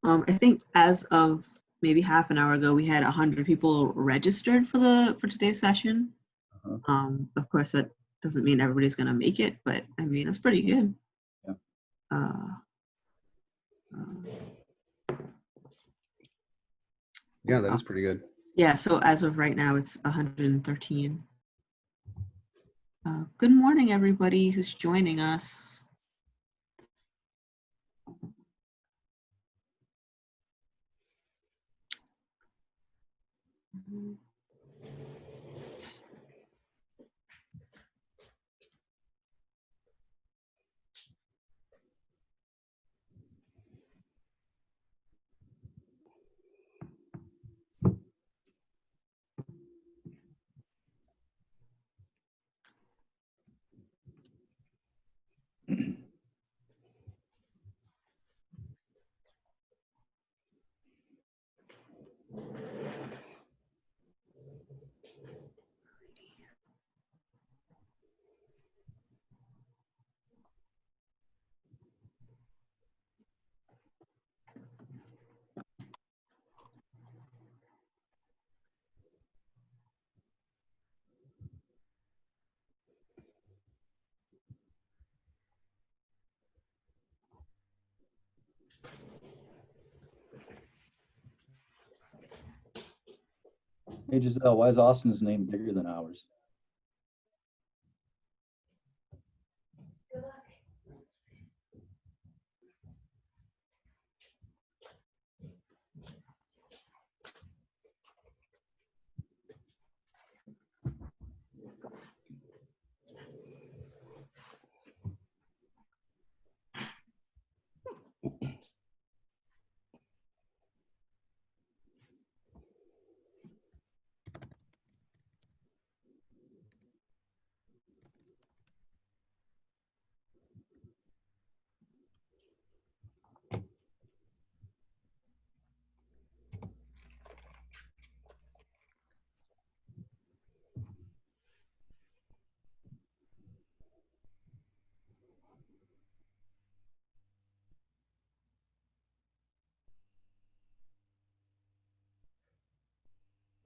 I think as of maybe half an hour ago, we had 100 people registered for today's session. Of course, that doesn't mean everybody's going to make it, but I mean, that's pretty good. Yeah. Yeah, that is pretty good. Yeah, so as of right now, it's 113. Good morning, everybody who's joining us. Hey Giselle, why is Austin's name bigger than ours?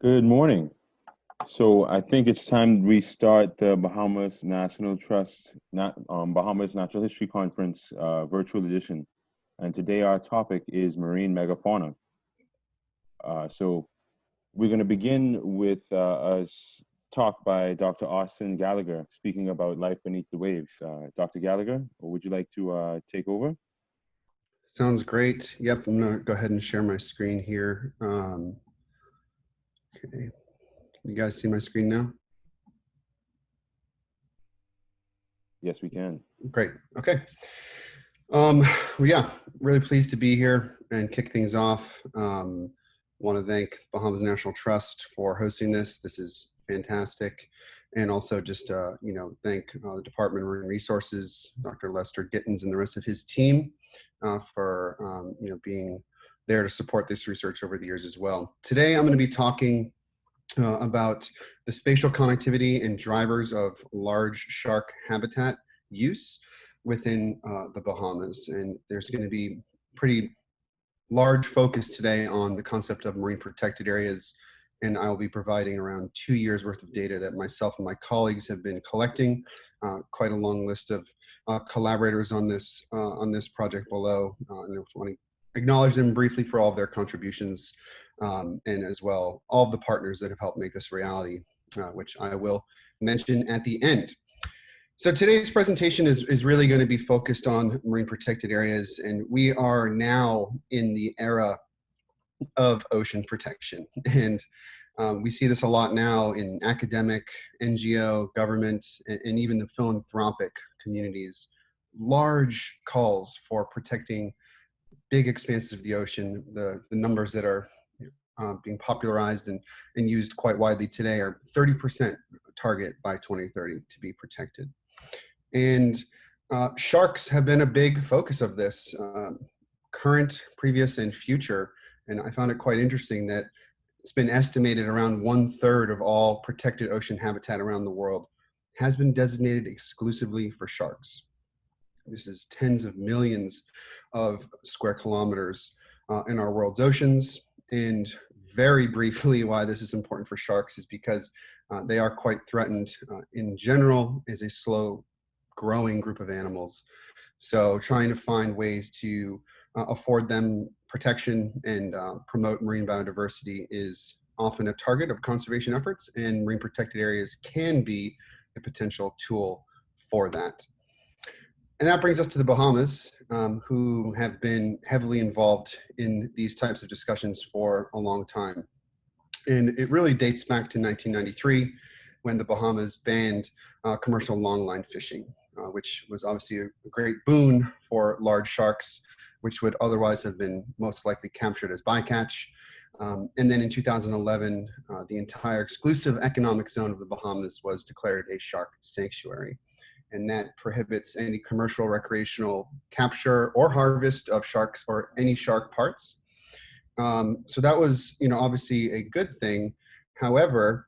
Good morning. So I think it's time to restart the Bahamas National Trust, Bahamas Natural History Conference virtual edition. And today our topic is marine megafauna. So we're going to begin with a talk by Dr. Austin Gallagher speaking about life beneath the waves. Dr. Gallagher, would you like to take over? Sounds great. Yep, I'm gonna go ahead and share my screen here. Okay, you guys see my screen now? Yes, we can. Great, okay. Well, yeah, really pleased to be here and kick things off. Want to thank Bahamas National Trust for hosting this. This is fantastic. And also just, thank the Department of Marine Resources, Dr. Lester Gittins and the rest of his team for, being there to support this research over the years as well. Today, I'm going to be talking about the spatial connectivity and drivers of large shark habitat use within the Bahamas. And there's going to be pretty large focus today on the concept of marine protected areas. And I'll be providing around 2 years worth of data that myself and my colleagues have been collecting. Quite a long list of collaborators on this project below. And I just want to acknowledge them briefly for all of their contributions, and as well, all of the partners that have helped make this reality, which I will mention at the end. So today's presentation is really going to be focused on marine protected areas, and we are now in the era of ocean protection. And we see this a lot now in academic, NGO, government, and even the philanthropic communities. Large calls for protecting big expanses of the ocean. The numbers that are being popularized and used quite widely today are 30% target by 2030 to be protected. And sharks have been a big focus of this, current, previous, and future. And I found it quite interesting that it's been estimated around 1/3 of all protected ocean habitat around the world has been designated exclusively for sharks. This is tens of millions of square kilometers in our world's oceans. And very briefly, why this is important for sharks is because they are quite threatened in general as a slow growing group of animals. So trying to find ways to afford them protection and promote marine biodiversity is often a target of conservation efforts, and marine protected areas can be a potential tool for that. And that brings us to the Bahamas, who have been heavily involved in these types of discussions for a long time. And it really dates back to 1993 when the Bahamas banned commercial longline fishing, which was obviously a great boon for large sharks, which would otherwise have been most likely captured as bycatch. And then in 2011, the entire exclusive economic zone of the Bahamas was declared a shark sanctuary. And that prohibits any commercial, recreational capture or harvest of sharks or any shark parts. So that was, obviously a good thing. However,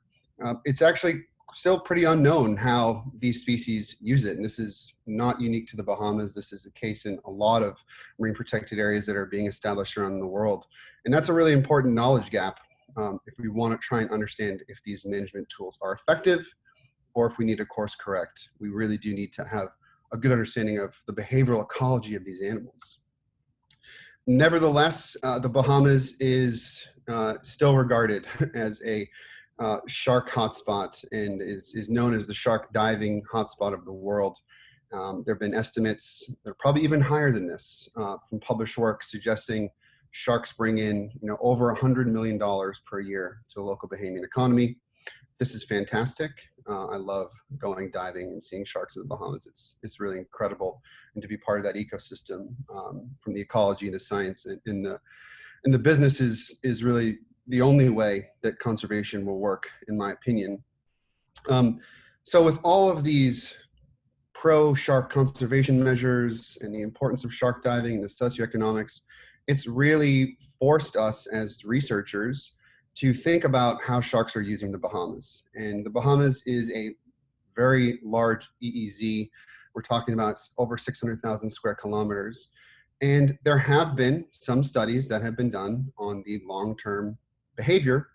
it's actually still pretty unknown how these species use it. And this is not unique to the Bahamas. This is the case in a lot of marine protected areas that are being established around the world. And that's a really important knowledge gap if we want to try and understand if these management tools are effective or if we need to course correct. We really do need to have a good understanding of the behavioral ecology of these animals. Nevertheless, the Bahamas is still regarded as a shark hotspot and is known as the shark diving hotspot of the world. There have been estimates that are probably even higher than this from published work suggesting sharks bring in over $100 million per year to the local Bahamian economy. This is fantastic. I love going diving and seeing sharks in the Bahamas. It's really incredible, and to be part of that ecosystem from the ecology, the science, and the business is really the only way that conservation will work, in my opinion. So with all of these pro-shark conservation measures and the importance of shark diving and the socioeconomics, it's really forced us as researchers to think about how sharks are using the Bahamas. And the Bahamas is a very large EEZ. We're talking about over 600,000 square kilometers. And there have been some studies that have been done on the long-term behavior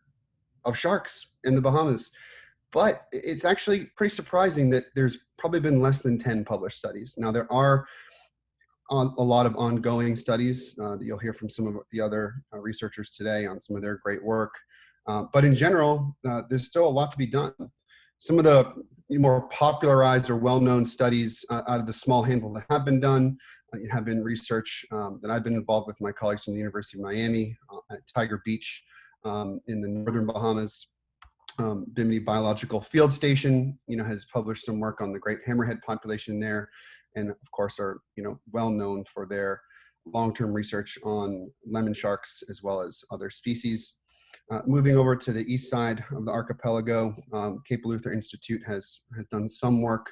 of sharks in the Bahamas. But it's actually pretty surprising that there's probably been less than 10 published studies. Now, there are a lot of ongoing studies that you'll hear from some of the other researchers today on some of their great work. But in general, there's still a lot to be done. Some of the more popularized or well-known studies out of the small handful that have been done have been research that I've been involved with my colleagues from the University of Miami at Tiger Beach in the northern Bahamas. Bimini Biological Field Station, has published some work on the great hammerhead population there, and of course are, well known for their long-term research on lemon sharks as well as other species. Moving over to the east side of the archipelago, Cape Eleuthera Institute has done some work,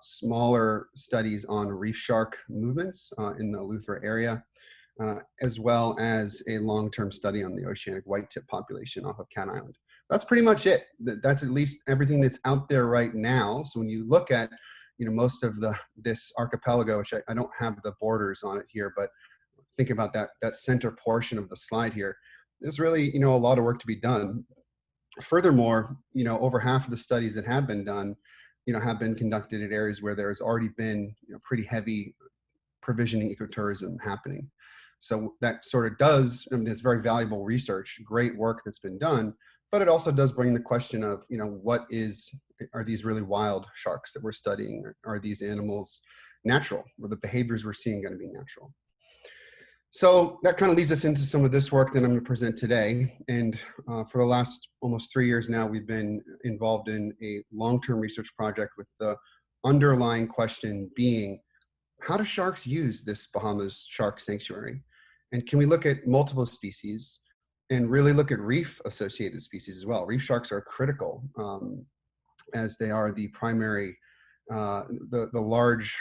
smaller studies on reef shark movements in the Eleuthera area, as well as a long-term study on the oceanic whitetip population off of Cat Island. That's pretty much it. That's at least everything that's out there right now. So when you look at, most of this archipelago, which I don't have the borders on it here, but think about that center portion of the slide here. There's really, a lot of work to be done. Furthermore, over half of the studies that have been done, have been conducted at areas where there has already been, pretty heavy provisioning ecotourism happening. So that sort of does, it's very valuable research, great work that's been done, but it also does bring the question of, are these really wild sharks that we're studying? Are these animals natural? Or the behaviors we're seeing going to be natural? So that kind of leads us into some of this work that I'm going to present today. And for the last almost 3 years now, we've been involved in a long-term research project with the underlying question being, how do sharks use this Bahamas shark sanctuary? And can we look at multiple species and really look at reef-associated species as well? Reef sharks are critical as they are the primary, the large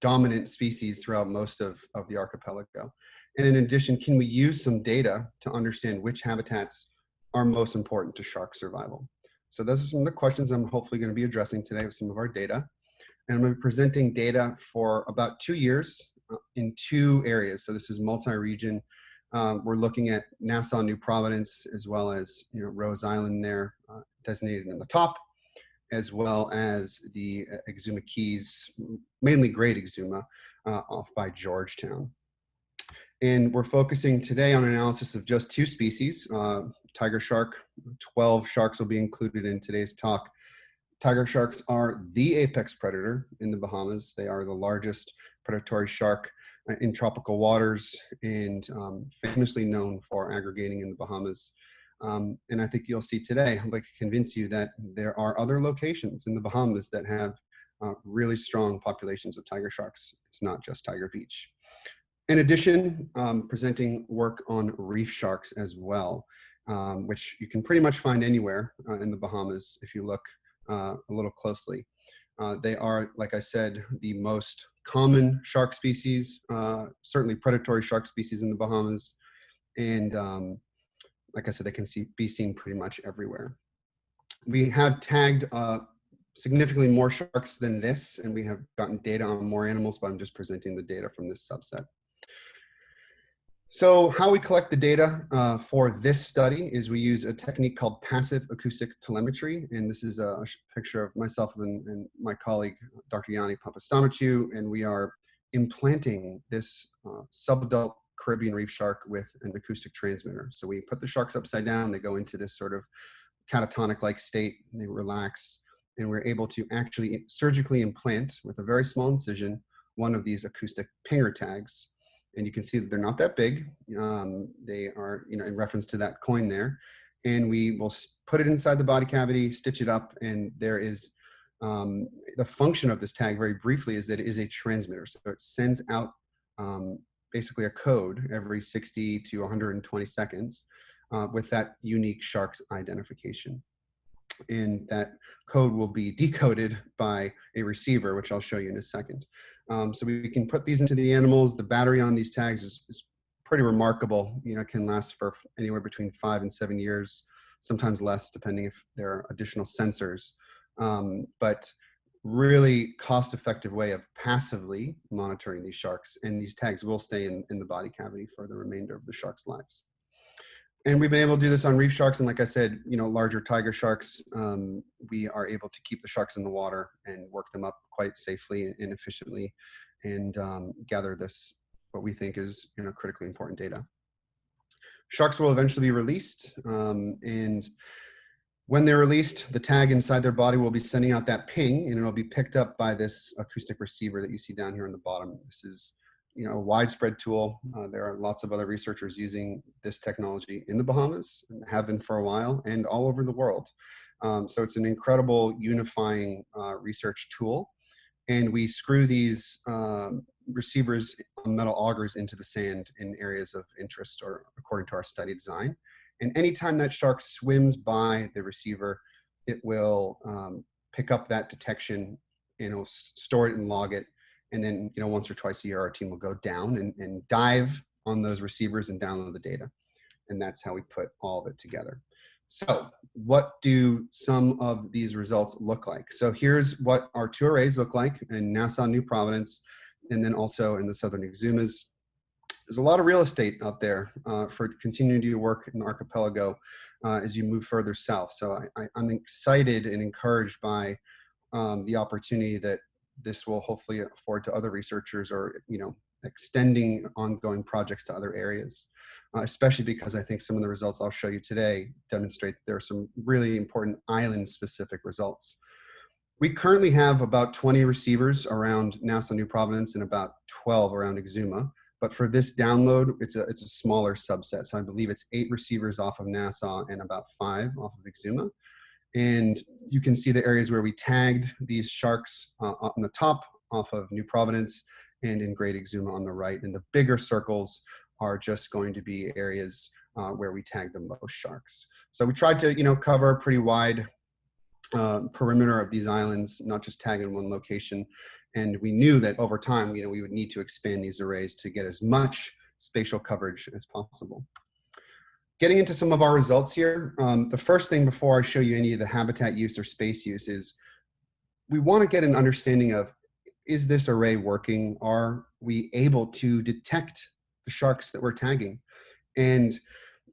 dominant species throughout most of the archipelago. And in addition, can we use some data to understand which habitats are most important to shark survival? So those are some of the questions I'm hopefully going to be addressing today with some of our data. And I'm going to be presenting data for about 2 years in 2 areas. So this is multi-region We're looking at Nassau, New Providence, as well as Rose Island there, designated in the top, as well as the Exuma Keys, mainly great Exuma, off by Georgetown. And we're focusing today on analysis of just 2 species, tiger shark. 12 sharks will be included in today's talk. Tiger sharks are the apex predator in the Bahamas. They are the largest predatory shark in tropical waters and famously known for aggregating in the Bahamas. And I think you'll see today, I'd like to convince you that there are other locations in the Bahamas that have really strong populations of tiger sharks. It's not just Tiger Beach. In addition, presenting work on reef sharks as well, which you can pretty much find anywhere in the Bahamas if you look a little closely. They are, like I said, the most common shark species, certainly predatory shark species in the Bahamas. And like I said, they can be seen pretty much everywhere. We have tagged significantly more sharks than this, and we have gotten data on more animals, but I'm just presenting the data from this subset. So how we collect the data for this study is we use a technique called passive acoustic telemetry. And this is a picture of myself and my colleague, Dr. Yanni Papastamachou, and we are implanting this subadult Caribbean reef shark with an acoustic transmitter. So we put the sharks upside down, they go into this sort of catatonic-like state, and they relax, and we're able to actually surgically implant with a very small incision one of these acoustic pinger tags. And you can see that they're not that big. They are, in reference to that coin there. And we will put it inside the body cavity, stitch it up, and there is the function of this tag, very briefly, is that it is a transmitter. So it sends out basically a code every 60 to 120 seconds with that unique shark's identification. And that code will be decoded by a receiver, which I'll show you in a second. So we can put these into the animals. The battery on these tags is pretty remarkable. It can last for anywhere between 5 and 7 years, sometimes less, depending if there are additional sensors. But really cost-effective way of passively monitoring these sharks. And these tags will stay in the body cavity for the remainder of the shark's lives. And we've been able to do this on reef sharks. And like I said, larger tiger sharks, we are able to keep the sharks in the water and work them up quite safely and efficiently and gather this, what we think is critically important data. Sharks will eventually be released. And when they're released, the tag inside their body will be sending out that ping, and it'll be picked up by this acoustic receiver that you see down here on the bottom. This is a widespread tool. There are lots of other researchers using this technology in the Bahamas, and have been for a while, and all over the world. So it's an incredible unifying research tool. And we screw these receivers on metal augers into the sand in areas of interest or according to our study design. And anytime that shark swims by the receiver, it will pick up that detection, store it and log it. And then, once or twice a year, our team will go down and dive on those receivers and download the data. And that's how we put all of it together. So what do some of these results look like? So here's what our 2 arrays look like in Nassau, New Providence, and then also in the Southern Exumas. There's a lot of real estate out there for continuing to do work in the archipelago as you move further south. So I'm excited and encouraged by the opportunity that this will hopefully afford to other researchers, or extending ongoing projects to other areas, especially because I think some of the results I'll show you today demonstrate that there are some really important island-specific results. We currently have about 20 receivers around Nassau, New Providence, and about 12 around Exuma. But for this download, it's a smaller subset. So I believe it's 8 receivers off of Nassau and about 5 off of Exuma. And you can see the areas where we tagged these sharks on the top off of New Providence and in Great Exuma on the right. And the bigger circles are just going to be areas where we tagged the most sharks. So we tried to, cover a pretty wide perimeter of these islands, not just tag in one location. And we knew that over time, we would need to expand these arrays to get as much spatial coverage as possible. Getting into some of our results here, the first thing before I show you any of the habitat use or space use is we want to get an understanding of, is this array working? Are we able to detect the sharks that we're tagging? And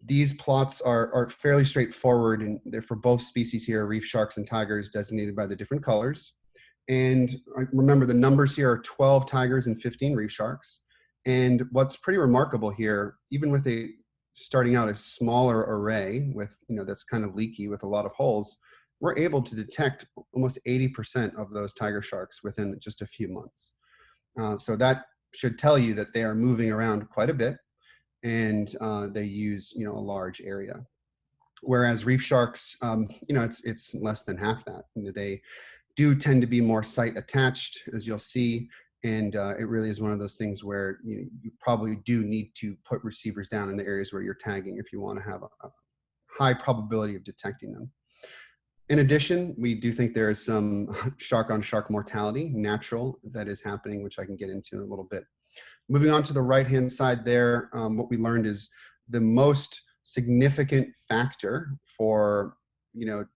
these plots are fairly straightforward, and they're for both species here, reef sharks and tigers, designated by the different colors. And remember, the numbers here are 12 tigers and 15 reef sharks. And what's pretty remarkable here, even with starting out a smaller array with, that's kind of leaky with a lot of holes, we're able to detect almost 80% of those tiger sharks within just a few months. So that should tell you that they are moving around quite a bit, and they use, a large area. Whereas reef sharks, it's less than half that. They do tend to be more site attached, as you'll see, and it really is one of those things where you probably do need to put receivers down in the areas where you're tagging if you want to have a high probability of detecting them. In addition, we do think there is some shark-on-shark mortality, natural, that is happening, which I can get into in a little bit. Moving on to the right-hand side there, what we learned is the most significant factor for,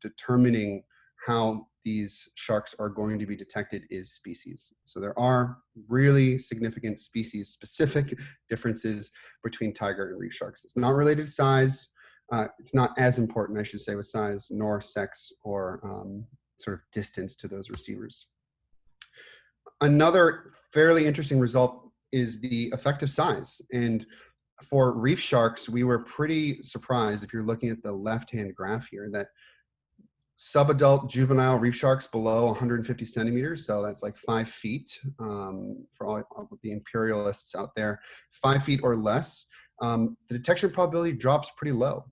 determining how these sharks are going to be detected is species. So there are really significant species-specific differences between tiger and reef sharks. It's not related to size. It's not as important, I should say, with size, nor sex or sort of distance to those receivers. Another fairly interesting result is the effective size. And for reef sharks, we were pretty surprised, if you're looking at the left-hand graph here, that subadult juvenile reef sharks below 150 centimeters, so that's like 5 feet, for all the imperialists out there, 5 feet or less, the detection probability drops pretty low.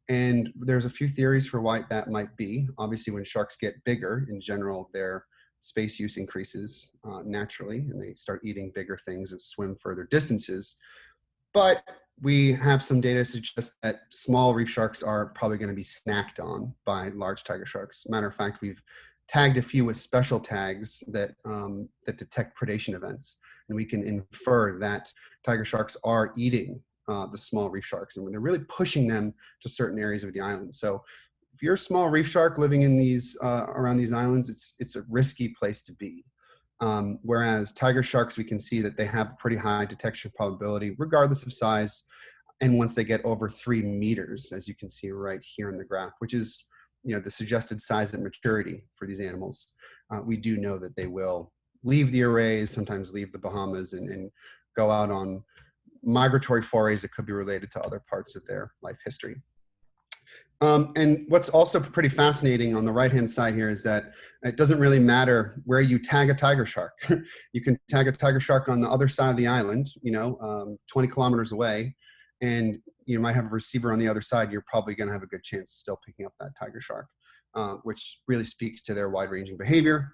And there's a few theories for why that might be. Obviously, when sharks get bigger, in general, their space use increases naturally, and they start eating bigger things and swim further distances. But we have some data to suggest that small reef sharks are probably going to be snacked on by large tiger sharks. Matter of fact, we've tagged a few with special tags that detect predation events, and we can infer that tiger sharks are eating the small reef sharks, and when they're really pushing them to certain areas of the island. So if you're a small reef shark living in these around these islands, it's a risky place to be. Whereas tiger sharks, we can see that they have a pretty high detection probability regardless of size, and once they get over 3 meters, as you can see right here in the graph, which is the suggested size at maturity for these animals, we do know that they will leave the arrays, sometimes leave the Bahamas, and go out on migratory forays that could be related to other parts of their life history. And what's also pretty fascinating on the right-hand side here is that it doesn't really matter where you tag a tiger shark. You can tag a tiger shark on the other side of the island, 20 kilometers away, and you might have a receiver on the other side. You're probably going to have a good chance of still picking up that tiger shark, which really speaks to their wide-ranging behavior.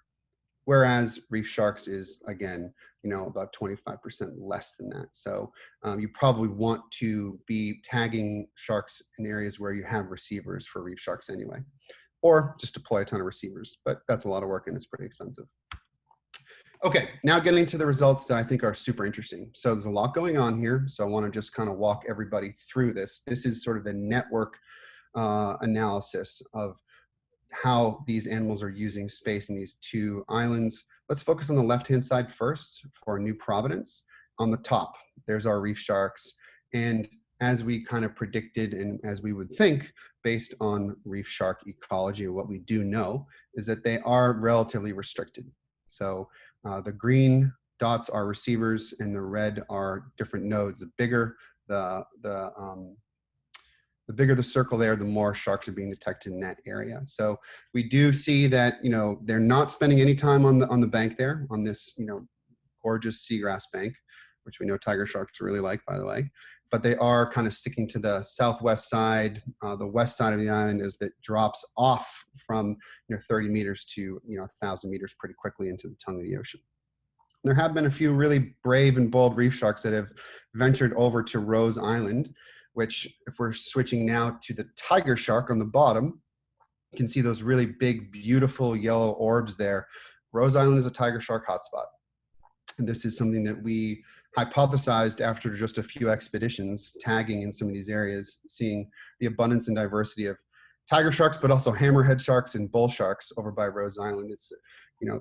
Whereas reef sharks is, again, about 25% less than that. So you probably want to be tagging sharks in areas where you have receivers for reef sharks anyway, or just deploy a ton of receivers, but that's a lot of work and it's pretty expensive. Okay, now getting to the results that I think are super interesting. So there's a lot going on here. So I want to just kind of walk everybody through this. This is sort of the network analysis of how these animals are using space in these two islands. Let's focus on the left-hand side first for New Providence. On the top, there's our reef sharks. And as we kind of predicted, and as we would think, based on reef shark ecology, what we do know is that they are relatively restricted. So the green dots are receivers and the red are different nodes. The bigger the bigger the circle there, the more sharks are being detected in that area. So we do see that, they're not spending any time on the bank there, on this, gorgeous seagrass bank, which we know tiger sharks really like, by the way. But they are kind of sticking to the southwest side. The west side of the island is that drops off from 30 meters to 1,000 meters pretty quickly into the tongue of the ocean. There have been a few really brave and bold reef sharks that have ventured over to Rose Island, which, if we're switching now to the tiger shark on the bottom, you can see those really big, beautiful yellow orbs there. Rose Island is a tiger shark hotspot. And this is something that we hypothesized after just a few expeditions, tagging in some of these areas, seeing the abundance and diversity of tiger sharks, but also hammerhead sharks and bull sharks over by Rose Island. It's,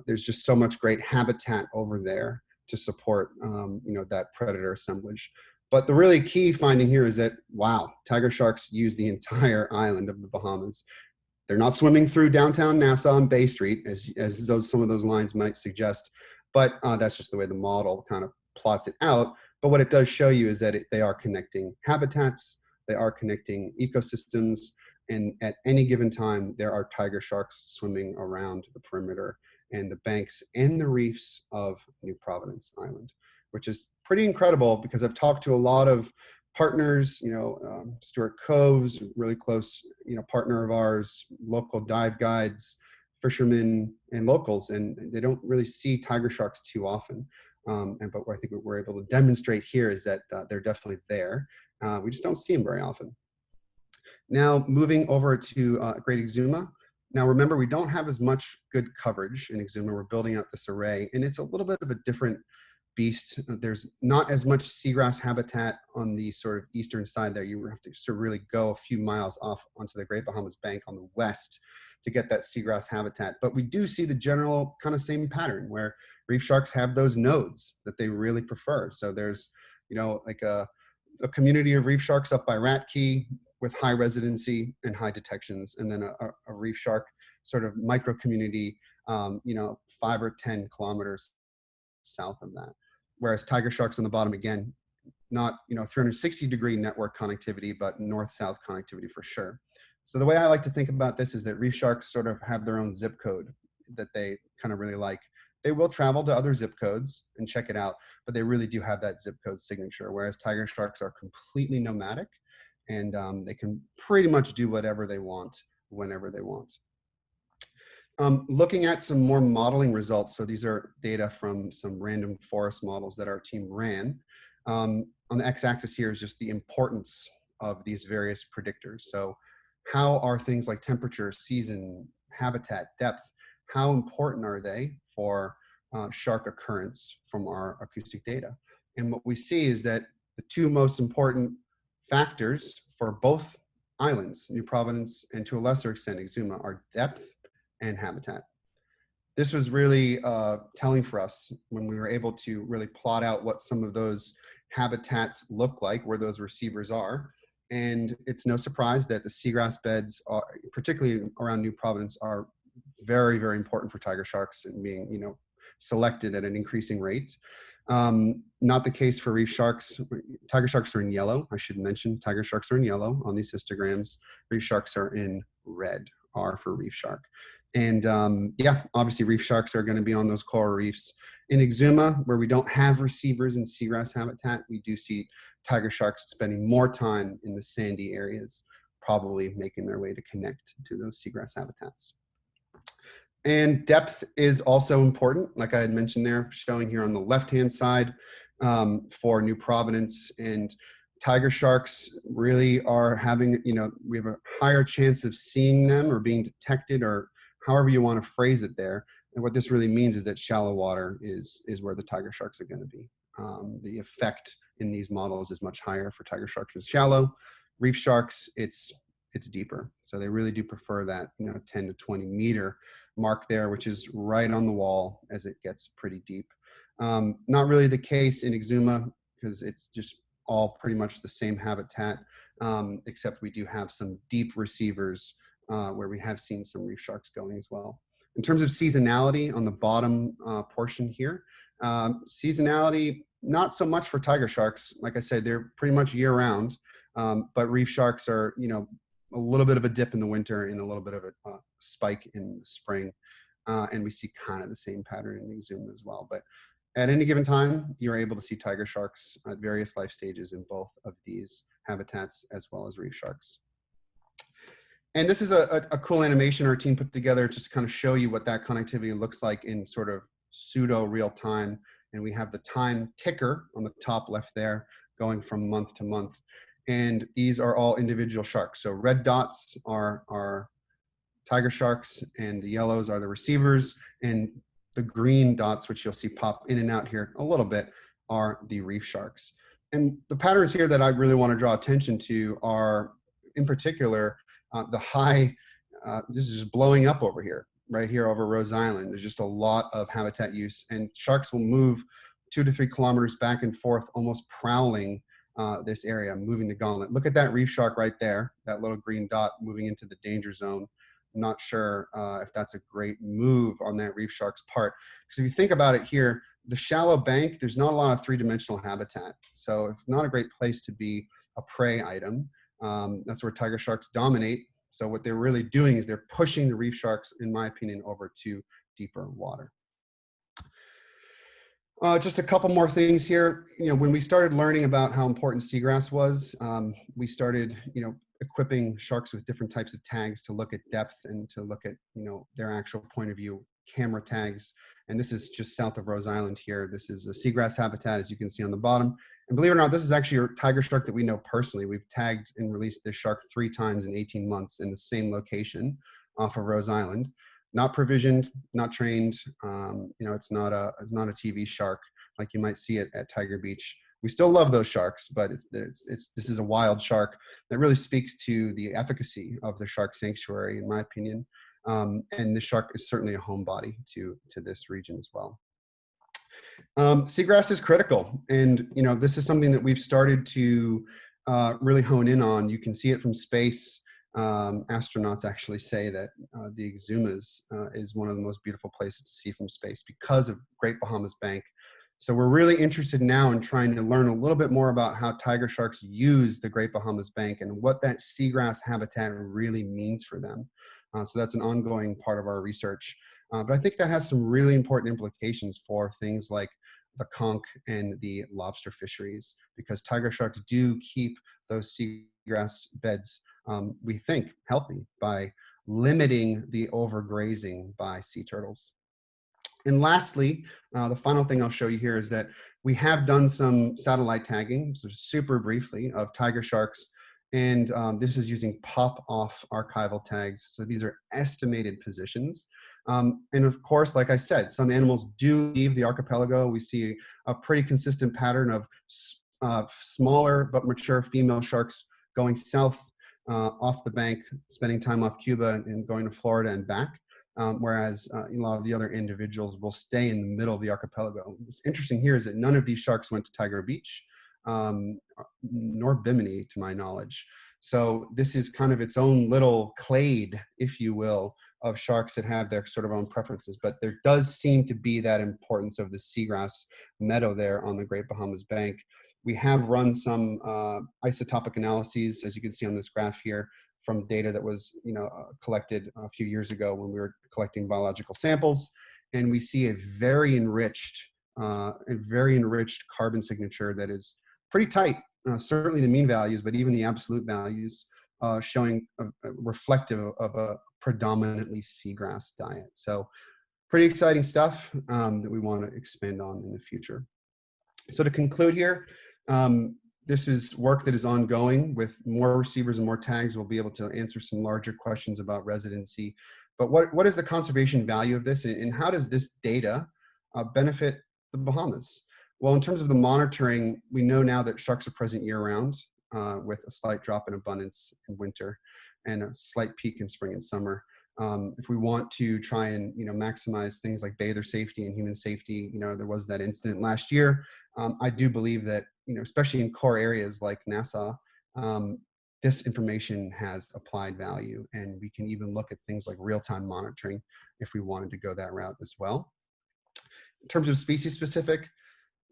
there's just so much great habitat over there to support, that predator assemblage. But the really key finding here is that, wow, tiger sharks use the entire island of the Bahamas. They're not swimming through downtown Nassau and Bay Street, as some of those lines might suggest, but that's just the way the model kind of plots it out. But what it does show you is that they are connecting habitats, they are connecting ecosystems, and at any given time, there are tiger sharks swimming around the perimeter and the banks and the reefs of New Providence Island, which is pretty incredible because I've talked to a lot of partners, Stuart Cove's really close, partner of ours, local dive guides, fishermen, and locals, and they don't really see tiger sharks too often. But I think what we're able to demonstrate here is that they're definitely there. We just don't see them very often. Now, moving over to Great Exuma. Now, remember, we don't have as much good coverage in Exuma. We're building out this array, and it's a little bit of a different beast. There's not as much seagrass habitat on the sort of eastern side there. You have to sort of really go a few miles off onto the Great Bahamas Bank on the west to get that seagrass habitat. But we do see the general kind of same pattern where reef sharks have those nodes that they really prefer. So there's, like a community of reef sharks up by Rat Key with high residency and high detections, and then a reef shark sort of micro community, 5 or 10 kilometers south of that. Whereas tiger sharks on the bottom, again, not 360-degree network connectivity, but north-south connectivity for sure. So the way I like to think about this is that reef sharks sort of have their own zip code that they kind of really like. They will travel to other zip codes and check it out, but they really do have that zip code signature, whereas tiger sharks are completely nomadic, and they can pretty much do whatever they want, whenever they want. Looking at some more modeling results. So these are data from some random forest models that our team ran. On the x-axis here is just the importance of these various predictors. So how are things like temperature, season, habitat, depth, how important are they for shark occurrence from our acoustic data? And what we see is that the two most important factors for both islands, New Providence and to a lesser extent Exuma, are depth and habitat. This was really telling for us when we were able to really plot out what some of those habitats look like, where those receivers are. And it's no surprise that the seagrass beds, particularly around New Providence, are very, very important for tiger sharks and being, selected at an increasing rate. Not the case for reef sharks. Tiger sharks are in yellow. I should mention tiger sharks are in yellow on these histograms. Reef sharks are in red, R for reef shark. And obviously reef sharks are going to be on those coral reefs. In Exuma, where we don't have receivers in seagrass habitat, we do see tiger sharks spending more time in the sandy areas, probably making their way to connect to those seagrass habitats. And depth is also important, like I had mentioned there, showing here on the left-hand side for New Providence. And tiger sharks really are having, we have a higher chance of seeing them or being detected, or however you want to phrase it there. And what this really means is that shallow water is where the tiger sharks are going to be. The effect in these models is much higher for tiger sharks in shallow. Reef sharks, it's deeper. So they really do prefer that 10 to 20 meter mark there, which is right on the wall as it gets pretty deep. Not really the case in Exuma because it's just all pretty much the same habitat, except we do have some deep receivers where we have seen some reef sharks going as well. In terms of seasonality on the bottom portion here, seasonality, not so much for tiger sharks. Like I said, they're pretty much year round, but reef sharks are, a little bit of a dip in the winter and a little bit of a spike in the spring. And we see kind of the same pattern in Exuma as well. But at any given time, you're able to see tiger sharks at various life stages in both of these habitats, as well as reef sharks. And this is a cool animation our team put together just to kind of show you what that connectivity looks like in sort of pseudo real time. And we have the time ticker on the top left there going from month to month. And these are all individual sharks. So red dots are tiger sharks, and the yellows are the receivers, and the green dots, which you'll see pop in and out here a little bit, are the reef sharks. And the patterns here that I really want to draw attention to are, in particular, the high, this is just blowing up over here, right here over Rose Island. There's just a lot of habitat use, and sharks will move 2 to 3 kilometers back and forth, almost prowling this area, moving the gauntlet. Look at that reef shark right there, that little green dot moving into the danger zone. I'm not sure if that's a great move on that reef shark's part. Because if you think about it here, the shallow bank, there's not a lot of three-dimensional habitat. So it's not a great place to be a prey item. That's where tiger sharks dominate. So what they're really doing is they're pushing the reef sharks, in my opinion, over to deeper water. Just a couple more things here. When we started learning about how important seagrass was, we started, equipping sharks with different types of tags to look at depth and to look at, their actual point of view camera tags. And this is just south of Rose Island here. This is a seagrass habitat, as you can see on the bottom. And believe it or not, this is actually a tiger shark that we know personally. We've tagged and released this shark 3 times in 18 months in the same location off of Rose Island. Not provisioned, not trained. It's not a TV shark like you might see it at Tiger Beach. We still love those sharks, but this is a wild shark that really speaks to the efficacy of the shark sanctuary, in my opinion. And the shark is certainly a homebody to this region as well. Seagrass is critical, and this is something that we've started to really hone in on. You can see it from space. Astronauts actually say that the Exumas is one of the most beautiful places to see from space because of Great Bahamas Bank. So we're really interested now in trying to learn a little bit more about how tiger sharks use the Great Bahamas Bank and what that seagrass habitat really means for them. So that's an ongoing part of our research. But I think that has some really important implications for things like the conch and the lobster fisheries, because tiger sharks do keep those seagrass beds, we think, healthy by limiting the overgrazing by sea turtles. And lastly, the final thing I'll show you here is that we have done some satellite tagging, so super briefly, of tiger sharks. And this is using pop-off archival tags. So these are estimated positions. And of course, like I said, some animals do leave the archipelago. We see a pretty consistent pattern of smaller but mature female sharks going south off the bank, spending time off Cuba and going to Florida and back. Whereas a lot of the other individuals will stay in the middle of the archipelago. What's interesting here is that none of these sharks went to Tiger Beach, nor Bimini, to my knowledge. So this is kind of its own little clade, if you will, of sharks that have their sort of own preferences. But there does seem to be that importance of the seagrass meadow there on the Great Bahamas Bank. We have run some isotopic analyses, as you can see on this graph here, from data that was collected a few years ago when we were collecting biological samples, and we see a very enriched carbon signature that is pretty tight. Certainly the mean values, but even the absolute values showing reflective of a predominantly seagrass diet. So pretty exciting stuff that we want to expand on in the future. So to conclude here, this is work that is ongoing. With more receivers and more tags, we'll be able to answer some larger questions about residency. But what is the conservation value of this, and how does this data benefit the Bahamas? Well, in terms of the monitoring, we know now that sharks are present year-round with a slight drop in abundance in winter and a slight peak in spring and summer. If we want to try and maximize things like bather safety and human safety, there was that incident last year. I do believe that especially in core areas like Nassau, this information has applied value, and we can even look at things like real-time monitoring if we wanted to go that route as well. In terms of species specific,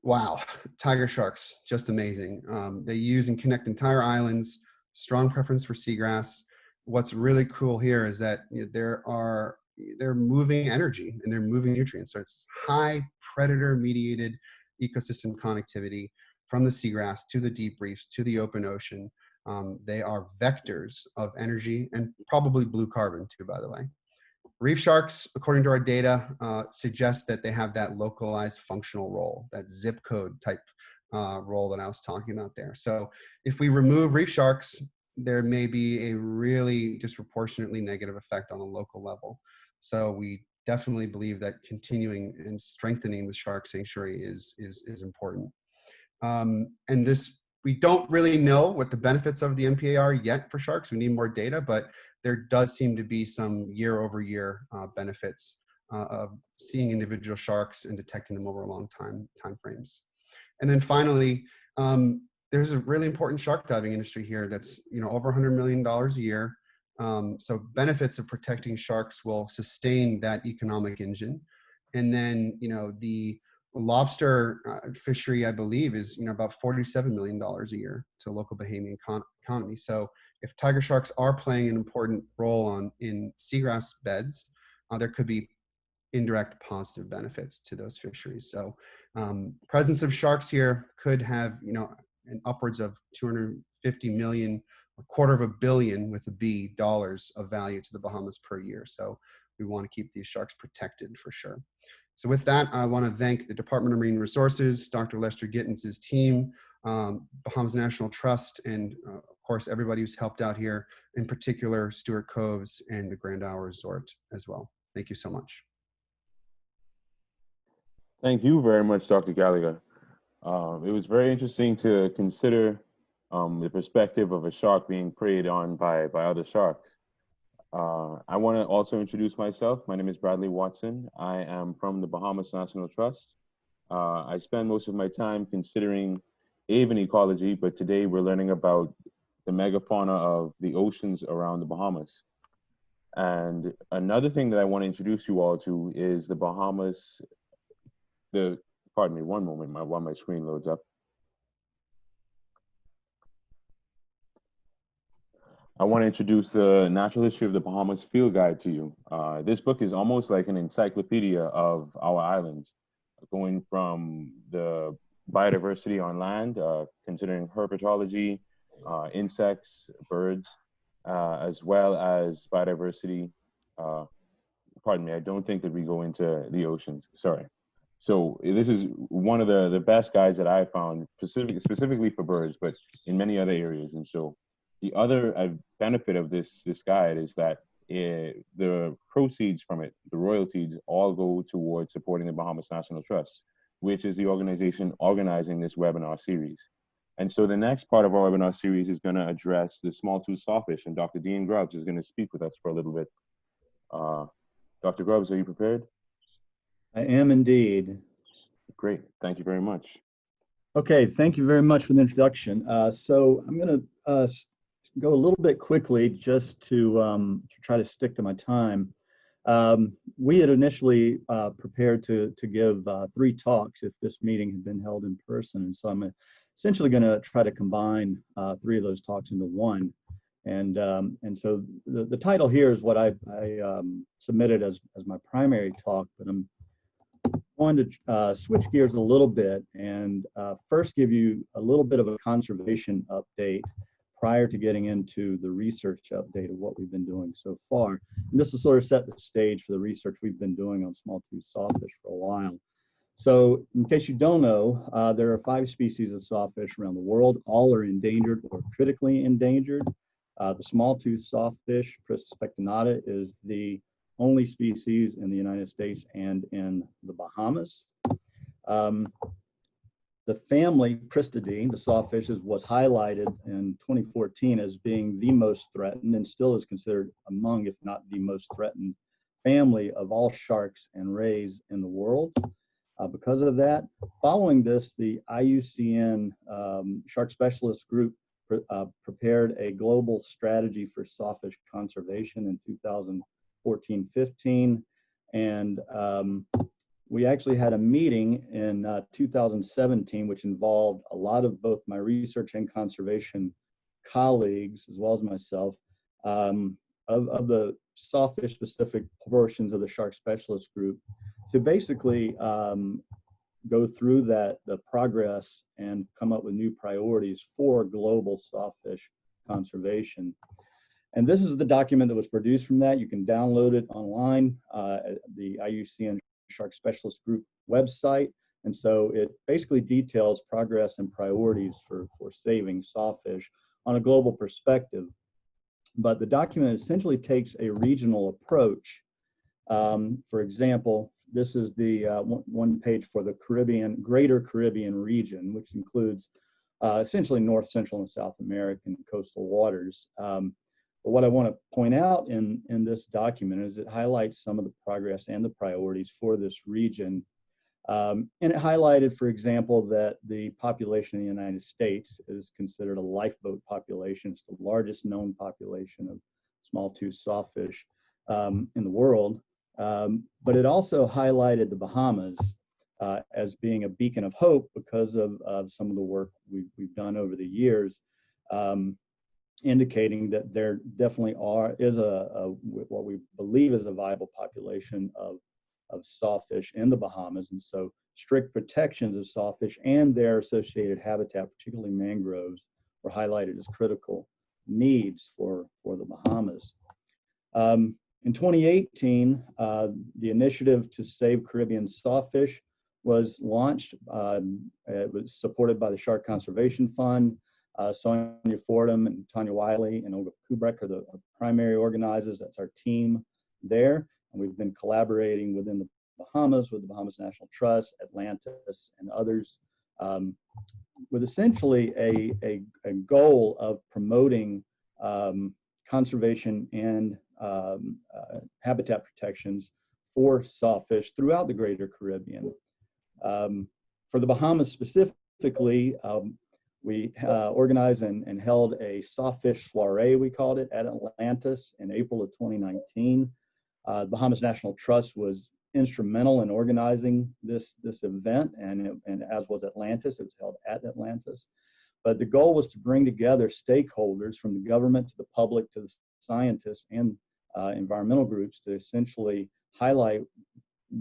wow, tiger sharks, just amazing. They use and connect entire islands, strong preference for seagrass. What's really cool here is that they're moving energy and they're moving nutrients. So it's high predator mediated ecosystem connectivity from the seagrass to the deep reefs to the open ocean. They are vectors of energy and probably blue carbon too, by the way. Reef sharks, according to our data, suggest that they have that localized functional role, that zip code type role that I was talking about there. So if we remove reef sharks, there may be a really disproportionately negative effect on a local level. So we definitely believe that continuing and strengthening the shark sanctuary is important. And we don't really know what the benefits of the MPA are yet for sharks. We need more data, but there does seem to be some year-over-year benefits of seeing individual sharks and detecting them over long time frames. And then finally, there's a really important shark diving industry here that's, over $100 million a year. So benefits of protecting sharks will sustain that economic engine. And then, the lobster fishery, I believe, is, about $47 million a year to local Bahamian economy. So if tiger sharks are playing an important role in seagrass beds, there could be indirect positive benefits to those fisheries. So presence of sharks here could have, an upwards of 250 million, $250 million with a B dollars of value to the Bahamas per year. So we want to keep these sharks protected for sure. So with that, I want to thank the Department of Marine Resources, Dr. Lester Gittens' team, Bahamas National Trust, and of course, everybody who's helped out here, in particular, Stewart Coves and the Grand Isle Resort as well. Thank you so much. Thank you very much, Dr. Gallagher. It was very interesting to consider the perspective of a shark being preyed on by other sharks. I want to also introduce myself. My name is Bradley Watson. I am from the Bahamas National Trust. I spend most of my time considering avian ecology, but today we're learning about the megafauna of the oceans around the Bahamas. And another thing that I want to introduce you all to is the Bahamas, pardon me one moment while my screen loads up. I want to introduce the Natural History of the Bahamas Field Guide to you. This book is almost like an encyclopedia of our islands, going from the biodiversity on land, considering herpetology, insects, birds, as well as biodiversity. Pardon me, I don't think that we go into the oceans, sorry. So this is one of the best guides that I found, specifically for birds, but in many other areas. And so the other benefit of this guide is that the proceeds from it, the royalties, all go towards supporting the Bahamas National Trust, which is the organization organizing this webinar series. And so the next part of our webinar series is going to address the smalltooth sawfish, and Dr. Dean Grubbs is going to speak with us for a little bit. Dr. Grubbs, are you prepared? I am indeed. Great, thank you very much. Okay, thank you very much for the introduction. So I'm going to go a little bit quickly just to try to stick to my time. We had initially prepared to give 3 talks if this meeting had been held in person, and so I'm essentially going to try to combine 3 of those talks into one. And so the title here is what I submitted as my primary talk, but I'm going to switch gears a little bit and first give you a little bit of a conservation update prior to getting into the research update of what we've been doing so far. And this will sort of set the stage for the research we've been doing on smalltooth sawfish for a while. So in case you don't know, there are 5 species of sawfish around the world. All are endangered or critically endangered. The smalltooth sawfish, Priscus pectinata, is the only species in the United States and in the Bahamas. The family Pristidae, the sawfishes, was highlighted in 2014 as being the most threatened and still is considered among, if not the most threatened family of all sharks and rays in the world. Because of that, following this, the IUCN Shark Specialist Group prepared a global strategy for sawfish conservation in 2014-15, and we actually had a meeting in 2017, which involved a lot of both my research and conservation colleagues, as well as myself, of the sawfish-specific portions of the Shark Specialist Group, to basically go through the progress and come up with new priorities for global sawfish conservation. And this is the document that was produced from that. You can download it online at the IUCN Shark Specialist Group website. And so it basically details progress and priorities for saving sawfish on a global perspective. But the document essentially takes a regional approach. For example, this is the one page for the Greater Caribbean region, which includes essentially North, Central, and South American coastal waters. But what I want to point out in this document is it highlights some of the progress and the priorities for this region. And it highlighted, for example, that the population in the United States is considered a lifeboat population. It's the largest known population of small-tooth sawfish in the world. But it also highlighted the Bahamas as being a beacon of hope because of some of the work we've done over the years, indicating that there definitely is what we believe is a viable population of sawfish in the Bahamas. And so strict protections of sawfish and their associated habitat, particularly mangroves, were highlighted as critical needs for the Bahamas. In 2018, the initiative to save Caribbean sawfish was launched. It was supported by the Shark Conservation Fund. Sonia Fordham and Tanya Wiley and Olga Kubrek are the primary organizers. That's our team there. And we've been collaborating within the Bahamas with the Bahamas National Trust, Atlantis, and others, with essentially a goal of promoting conservation and habitat protections for sawfish throughout the greater Caribbean. For the Bahamas specifically, we organized and held a sawfish soiree, we called it, at Atlantis in April of 2019. The Bahamas National Trust was instrumental in organizing this event, and as was Atlantis. It was held at Atlantis. But the goal was to bring together stakeholders from the government to the public to the scientists and environmental groups to essentially highlight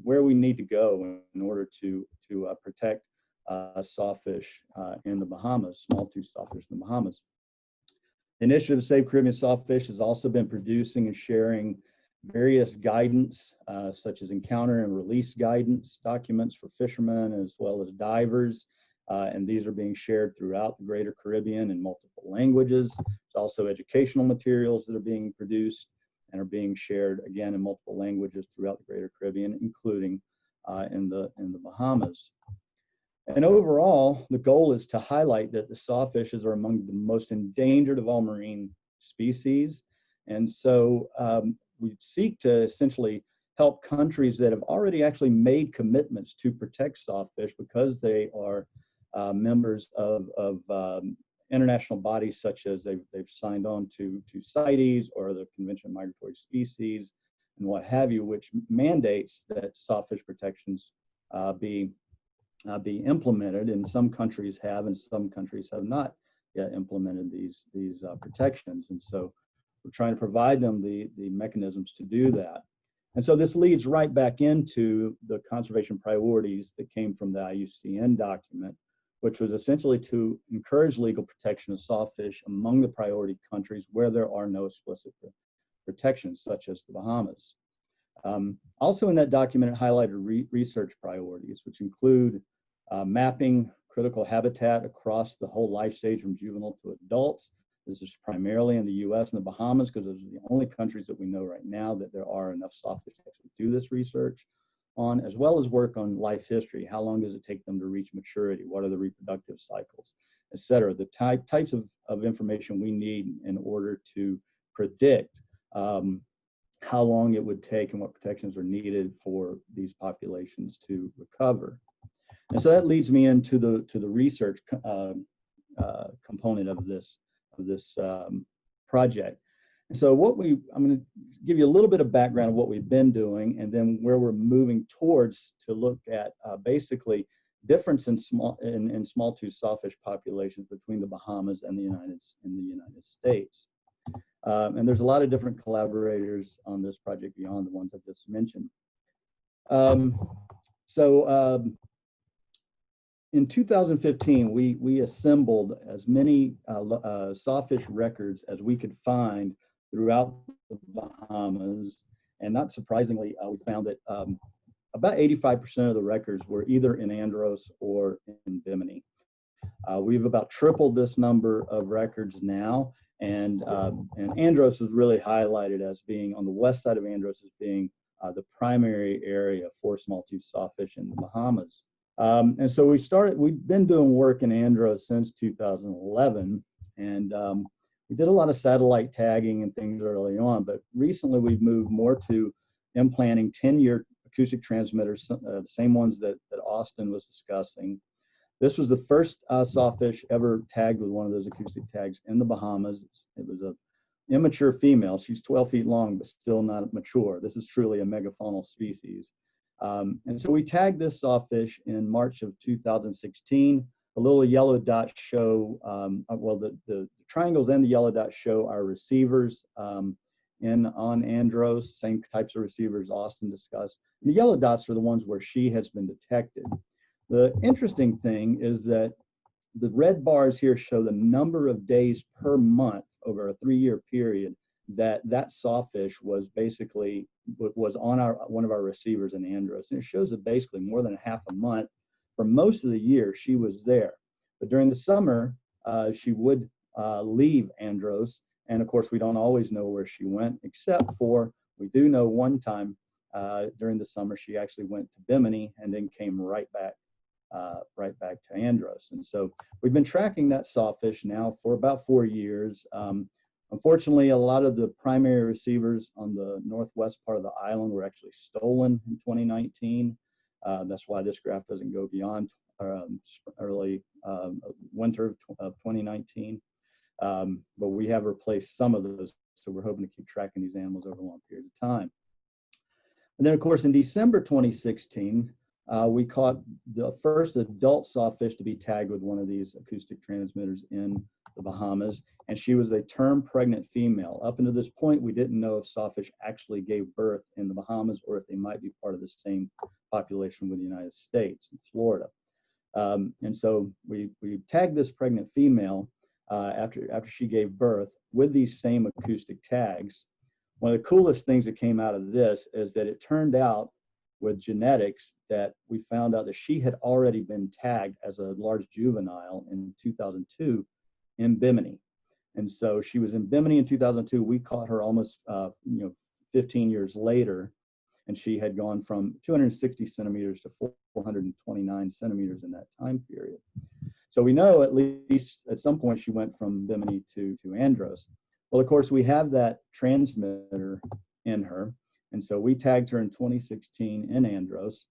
where we need to go in order to protect sawfish in the Bahamas, small-tooth sawfish in the Bahamas. The initiative to Save Caribbean Sawfish has also been producing and sharing various guidance, such as encounter and release guidance documents for fishermen as well as divers. And these are being shared throughout the greater Caribbean in multiple languages. There's also educational materials that are being produced and are being shared again in multiple languages throughout the greater Caribbean, including in the Bahamas. And overall, the goal is to highlight that the sawfishes are among the most endangered of all marine species. And so we seek to essentially help countries that have already actually made commitments to protect sawfish because they are members of international bodies such as they've signed on to CITES or the Convention on Migratory Species and what have you, which mandates that sawfish protections be implemented. And some countries have, and some countries have not yet implemented these protections. And so we're trying to provide them the mechanisms to do that. And so this leads right back into the conservation priorities that came from the IUCN document, which was essentially to encourage legal protection of sawfish among the priority countries where there are no explicit protections, such as the Bahamas. Also in that document, it highlighted research priorities, which include mapping critical habitat across the whole life stage from juvenile to adults. This is primarily in the US and the Bahamas because those are the only countries that we know right now that there are enough sawfish to actually do this research on, as well as work on life history. How long does it take them to reach maturity? What are the reproductive cycles, et cetera? The types of information we need in order to predict how long it would take and what protections are needed for these populations to recover. And so that leads me into the research component of this project. And so I'm going to give you a little bit of background of what we've been doing and then where we're moving towards to look at basically difference in small-tooth sawfish populations between the Bahamas and the United States. And there's a lot of different collaborators on this project beyond the ones I just mentioned. In 2015, we assembled as many sawfish records as we could find throughout the Bahamas. And not surprisingly, we found that about 85% of the records were either in ANDROS or in Bimini. We've about tripled this number of records now. And Andrce is really highlighted as being on the west side of Andrce as being the primary area for small-tooth sawfish in the Bahamas. And so we've been doing work in Andrce since 2011, and we did a lot of satellite tagging and things early on, but recently we've moved more to implanting 10-year acoustic transmitters, the same ones that Austin was discussing. This was the first sawfish ever tagged with one of those acoustic tags in the Bahamas. It was a immature female. She's 12 feet long, but still not mature. This is truly a megafaunal species. And so we tagged this sawfish in March of 2016. The little yellow dots show, well, the triangles and the yellow dots show our receivers on ANDROS, same types of receivers Austin discussed. And the yellow dots are the ones where she has been detected. The interesting thing is that the red bars here show the number of days per month over a 3-year period that sawfish was basically was on one of our receivers in ANDROS. And it shows that basically more than half a month for most of the year she was there. But during the summer, she would leave ANDROS. And of course, we don't always know where she went, except for we do know one time during the summer she actually went to Bimini and then came right back to ANDROS. And so we've been tracking that sawfish now for about 4 years. Unfortunately, a lot of the primary receivers on the northwest part of the island were actually stolen in 2019. That's why this graph doesn't go beyond early winter of 2019. But we have replaced some of those, so we're hoping to keep tracking these animals over long periods of time. And then, of course, in December 2016, we caught the first adult sawfish to be tagged with one of these acoustic transmitters in the Bahamas, and she was a term pregnant female. Up until this point, we didn't know if sawfish actually gave birth in the Bahamas or if they might be part of the same population with the United States in Florida. And so we tagged this pregnant female after she gave birth with these same acoustic tags. One of the coolest things that came out of this is that it turned out with genetics that we found out that she had already been tagged as a large juvenile in 2002 in Bimini. And so she was in Bimini in 2002. We caught her almost 15 years later, and she had gone from 260 centimeters to 429 centimeters in that time period. So we know at least at some point she went from Bimini to ANDROS. Well, of course, we have that transmitter in her. And so we tagged her in 2016 in ANDROS.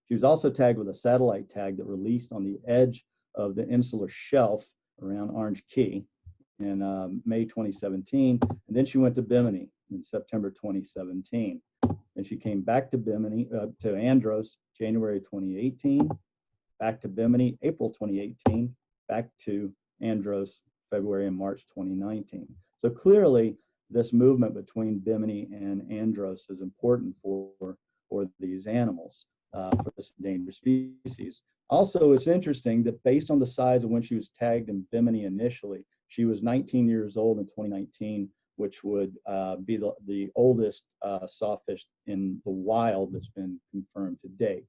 She was also tagged with a satellite tag that released on the edge of the insular shelf around Orange Key in May 2017. And then she went to Bimini in September 2017. And she came back to Bimini, to ANDROS, January 2018, back to Bimini, April 2018, back to ANDROS, February and March 2019. So clearly, this movement between Bimini and ANDROS is important for these animals, for this endangered species. Also, it's interesting that based on the size of when she was tagged in Bimini initially, she was 19 years old in 2019, which would be the oldest sawfish in the wild that's been confirmed to date.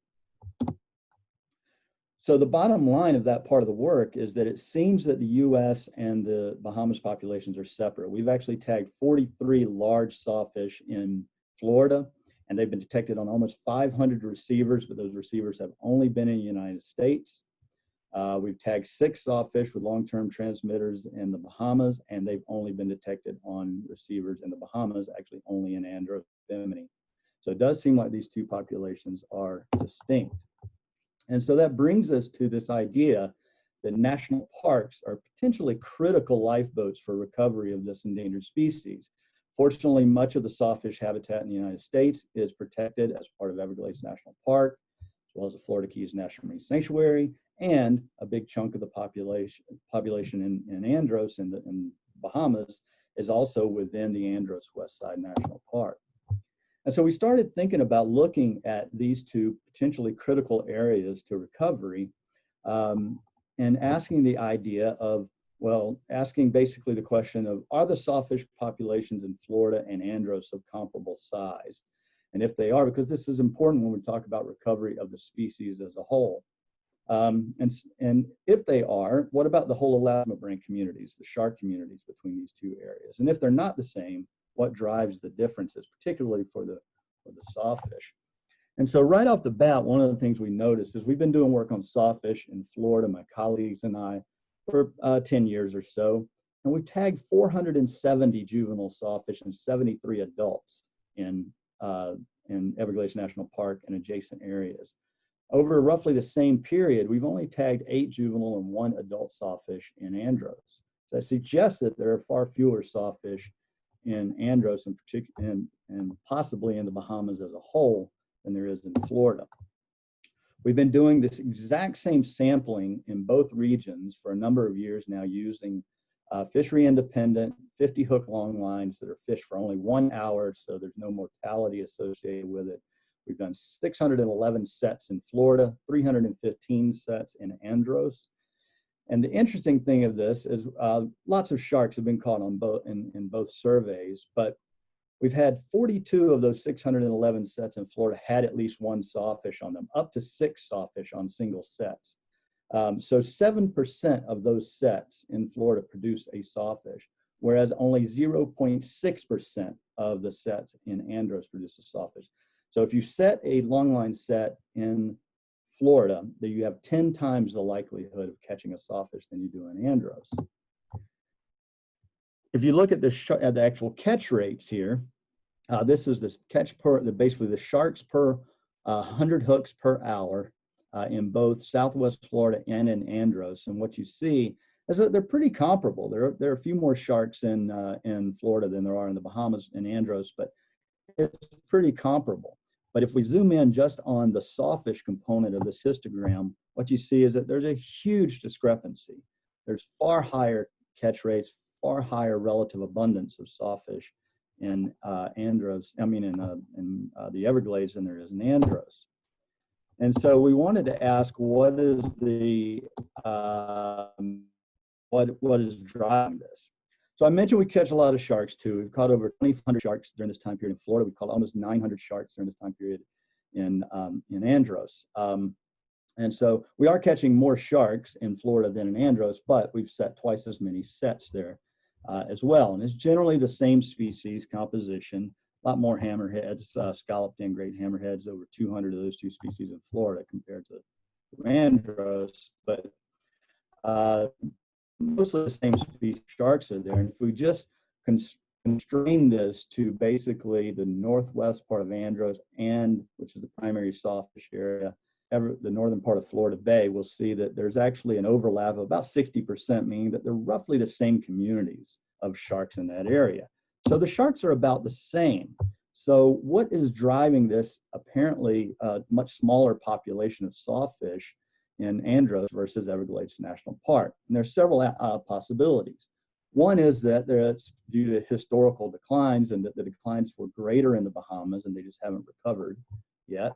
So the bottom line of that part of the work is that it seems that the US and the Bahamas populations are separate. We've actually tagged 43 large sawfish in Florida, and they've been detected on almost 500 receivers, but those receivers have only been in the United States. We've tagged 6 sawfish with long-term transmitters in the Bahamas, and they've only been detected on receivers in the Bahamas, actually only in ANDROS, Bimini. So it does seem like these two populations are distinct. And so that brings us to this idea that national parks are potentially critical lifeboats for recovery of this endangered species. Fortunately, much of the sawfish habitat in the United States is protected as part of Everglades National Park, as well as the Florida Keys National Marine Sanctuary, and a big chunk of the population in ANDROS in the Bahamas is also within the ANDROS West Side National Park. And so we started thinking about looking at these two potentially critical areas to recovery and asking the idea of, well, asking basically the question of, are the sawfish populations in Florida and ANDROS of comparable size? And if they are, because this is important when we talk about recovery of the species as a whole. And if they are, what about the whole elasmobranch communities, the shark communities between these two areas? And if they're not the same, what drives the differences, particularly for the sawfish? And so right off the bat, one of the things we noticed is we've been doing work on sawfish in Florida, my colleagues and I, for 10 years or so. And we tagged 470 juvenile sawfish and 73 adults in in Everglades National Park and adjacent areas. Over roughly the same period, we've only tagged 8 juvenile and 1 adult sawfish in ANDROS. That suggests that there are far fewer sawfish in ANDROS in particular, and possibly in the Bahamas as a whole, than there is in Florida. We've been doing this exact same sampling in both regions for a number of years now, using fishery independent 50 hook long lines that are fished for only 1 hour, so there's no mortality associated with it. We've done 611 sets in Florida, 315 sets in ANDROS. And the interesting thing of this is lots of sharks have been caught on in both surveys, but we've had 42 of those 611 sets in Florida had at least 1 sawfish on them, up to 6 sawfish on single sets. So 7% of those sets in Florida produce a sawfish, whereas only 0.6% of the sets in ANDROS produce a sawfish. So if you set a longline set in Florida, that you have 10 times the likelihood of catching a sawfish than you do in ANDROS. If you look at the actual catch rates here, this is the catch per, basically the sharks per 100 hooks per hour in both Southwest Florida and in ANDROS. And what you see is that they're pretty comparable. There are a few more sharks in Florida than there are in the Bahamas and ANDROS, but it's pretty comparable. But if we zoom in just on the sawfish component of this histogram, what you see is that there's a huge discrepancy. There's far higher catch rates, far higher relative abundance of sawfish in ANDROS, in the Everglades than there is in ANDROS. And so we wanted to ask, what is the what is driving this? So I mentioned we catch a lot of sharks too. We've caught over 2,500 sharks during this time period in Florida. We caught almost 900 sharks during this time period in ANDROS. And so we are catching more sharks in Florida than in ANDROS, but we've set twice as many sets there as well. And it's generally the same species composition, a lot more hammerheads, scalloped and great hammerheads, over 200 of those 2 species in Florida compared to ANDROS, but mostly the same species sharks are there. And if we just constrain this to basically the northwest part of ANDROS, and which is the primary sawfish area, the northern part of Florida Bay, we'll see that there's actually an overlap of about 60%, meaning that they're roughly the same communities of sharks in that area. So the sharks are about the same. So what is driving this apparently much smaller population of sawfish in ANDROS versus Everglades National Park? And there's several possibilities. One is that it's due to historical declines, and that the declines were greater in the Bahamas and they just haven't recovered yet.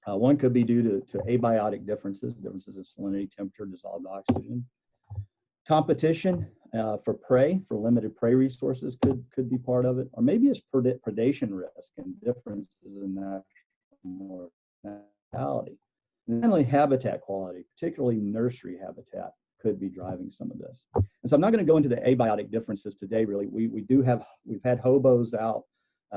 One could be due to abiotic differences in salinity, temperature, dissolved oxygen. Competition for prey, for limited prey resources could be part of it, or maybe it's predation risk and differences in natural mortality. And finally, habitat quality, particularly nursery habitat, could be driving some of this. And so I'm not going to go into the abiotic differences today, really. We've had hobos out,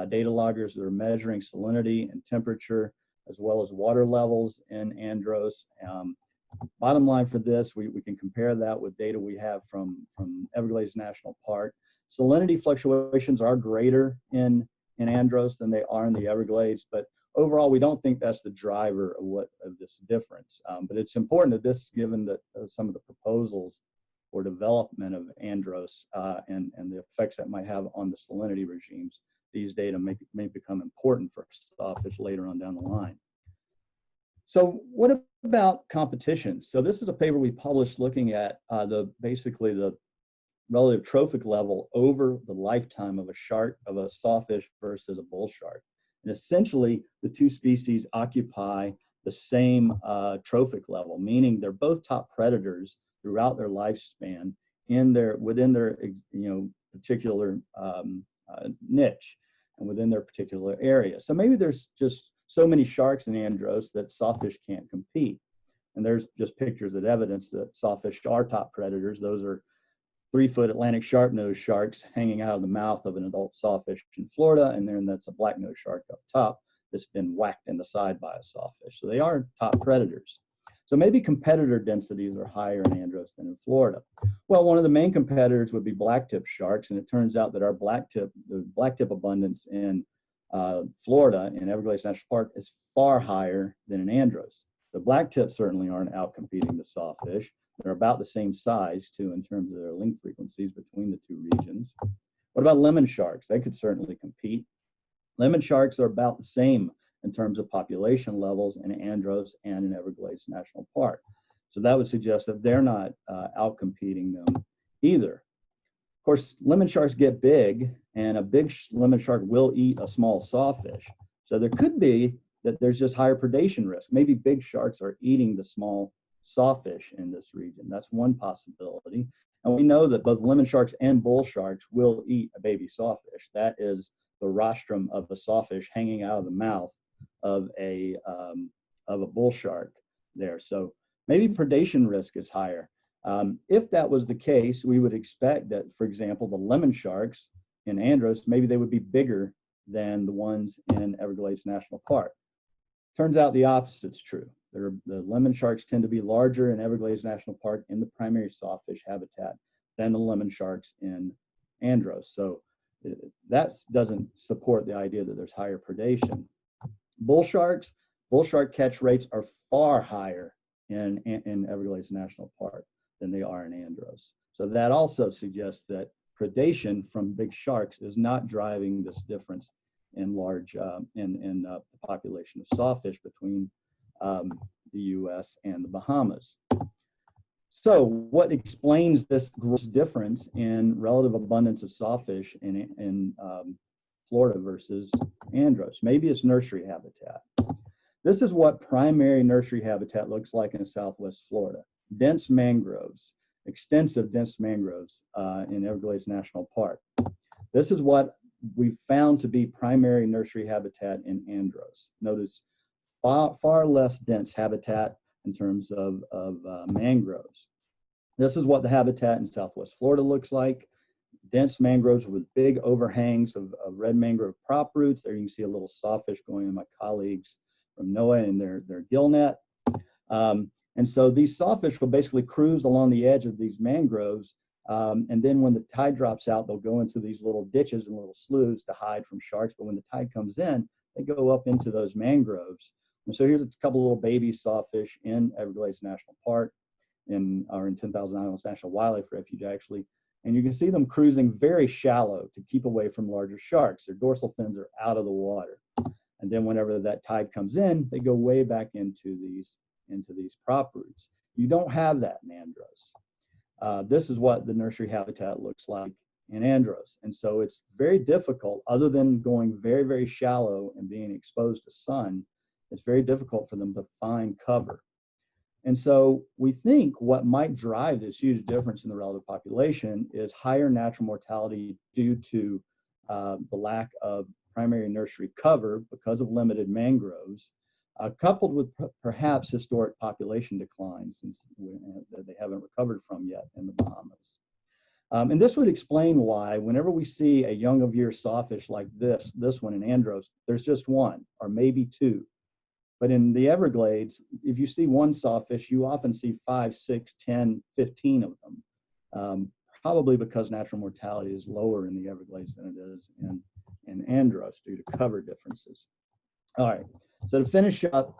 data loggers that are measuring salinity and temperature, as well as water levels in ANDROS. Bottom line for this, we can compare that with data we have from Everglades National Park. Salinity fluctuations are greater in ANDROS than they are in the Everglades, but overall, we don't think that's the driver of this difference. But it's important that this, given that some of the proposals for development of ANDROS and the effects that might have on the salinity regimes, these data may become important for sawfish later on down the line. So what about competition? So this is a paper we published looking at basically the relative trophic level over the lifetime of a sawfish versus a bull shark. And essentially, the 2 species occupy the same trophic level, meaning they're both top predators throughout their lifespan within their particular niche and within their particular area. So maybe there's just so many sharks in ANDROS that sawfish can't compete. And there's just pictures that evidence that sawfish are top predators. Those are 3-foot Atlantic sharp-nosed sharks hanging out of the mouth of an adult sawfish in Florida, and then that's a black-nosed shark up top that's been whacked in the side by a sawfish. So they are top predators. So maybe competitor densities are higher in ANDROS than in Florida. Well, one of the main competitors would be blacktip sharks, and it turns out that the blacktip abundance in Florida in Everglades National Park is far higher than in Andrce. The blacktips certainly aren't outcompeting the sawfish. They're about the same size too in terms of their link frequencies between the two regions. What about lemon sharks? They could certainly compete. Lemon sharks are about the same in terms of population levels in Andrce and in Everglades National Park. So that would suggest that they're not outcompeting them either. Of course, lemon sharks get big, and a big lemon shark will eat a small sawfish. So there could be that there's just higher predation risk. Maybe big sharks are eating the small sawfish in this region. That's one possibility. And we know that both lemon sharks and bull sharks will eat a baby sawfish. That is the rostrum of a sawfish hanging out of the mouth of a bull shark there. So maybe predation risk is higher. If that was the case, we would expect that, for example, the lemon sharks in Andrce, maybe they would be bigger than the ones in Everglades National Park. Turns out the opposite's true. The lemon sharks tend to be larger in Everglades National Park in the primary sawfish habitat than the lemon sharks in Andrce. So that doesn't support the idea that there's higher predation. Bull shark catch rates are far higher in Everglades National Park than they are in Andrce. So that also suggests that predation from big sharks is not driving this difference in the population of sawfish between the U.S. and the Bahamas. So what explains this gross difference in relative abundance of sawfish in Florida versus Andrce? Maybe it's nursery habitat. This is what primary nursery habitat looks like in Southwest Florida. Dense mangroves, extensive dense mangroves in Everglades National Park. This is what we found to be primary nursery habitat in Andrce. Notice far less dense habitat in terms of mangroves. This is what the habitat in Southwest Florida looks like. Dense mangroves with big overhangs of red mangrove prop roots. There you can see a little sawfish going in my colleagues from NOAA in their gill net. And so these sawfish will basically cruise along the edge of these mangroves. And then when the tide drops out, they'll go into these little ditches and little sloughs to hide from sharks. But when the tide comes in, they go up into those mangroves. And so here's a couple of little baby sawfish in Everglades National Park or in 10,000 Islands National Wildlife Refuge, actually. And you can see them cruising very shallow to keep away from larger sharks. Their dorsal fins are out of the water. And then whenever that tide comes in, they go way back into these prop roots. You don't have that in Andrce. This is what the nursery habitat looks like in Andrce. And so it's very difficult, other than going very, very shallow and being exposed to sun, it's very difficult for them to find cover. And so we think what might drive this huge difference in the relative population is higher natural mortality due to the lack of primary nursery cover because of limited mangroves, coupled with perhaps historic population declines that they haven't recovered from yet in the Bahamas. And this would explain why whenever we see a young of year sawfish like this one in Andrce, there's just one or maybe two. But in the Everglades, if you see one sawfish, you often see 5, 6, 10, 15 of them, probably because natural mortality is lower in the Everglades than it is in Andrce due to cover differences. All right, so to finish up,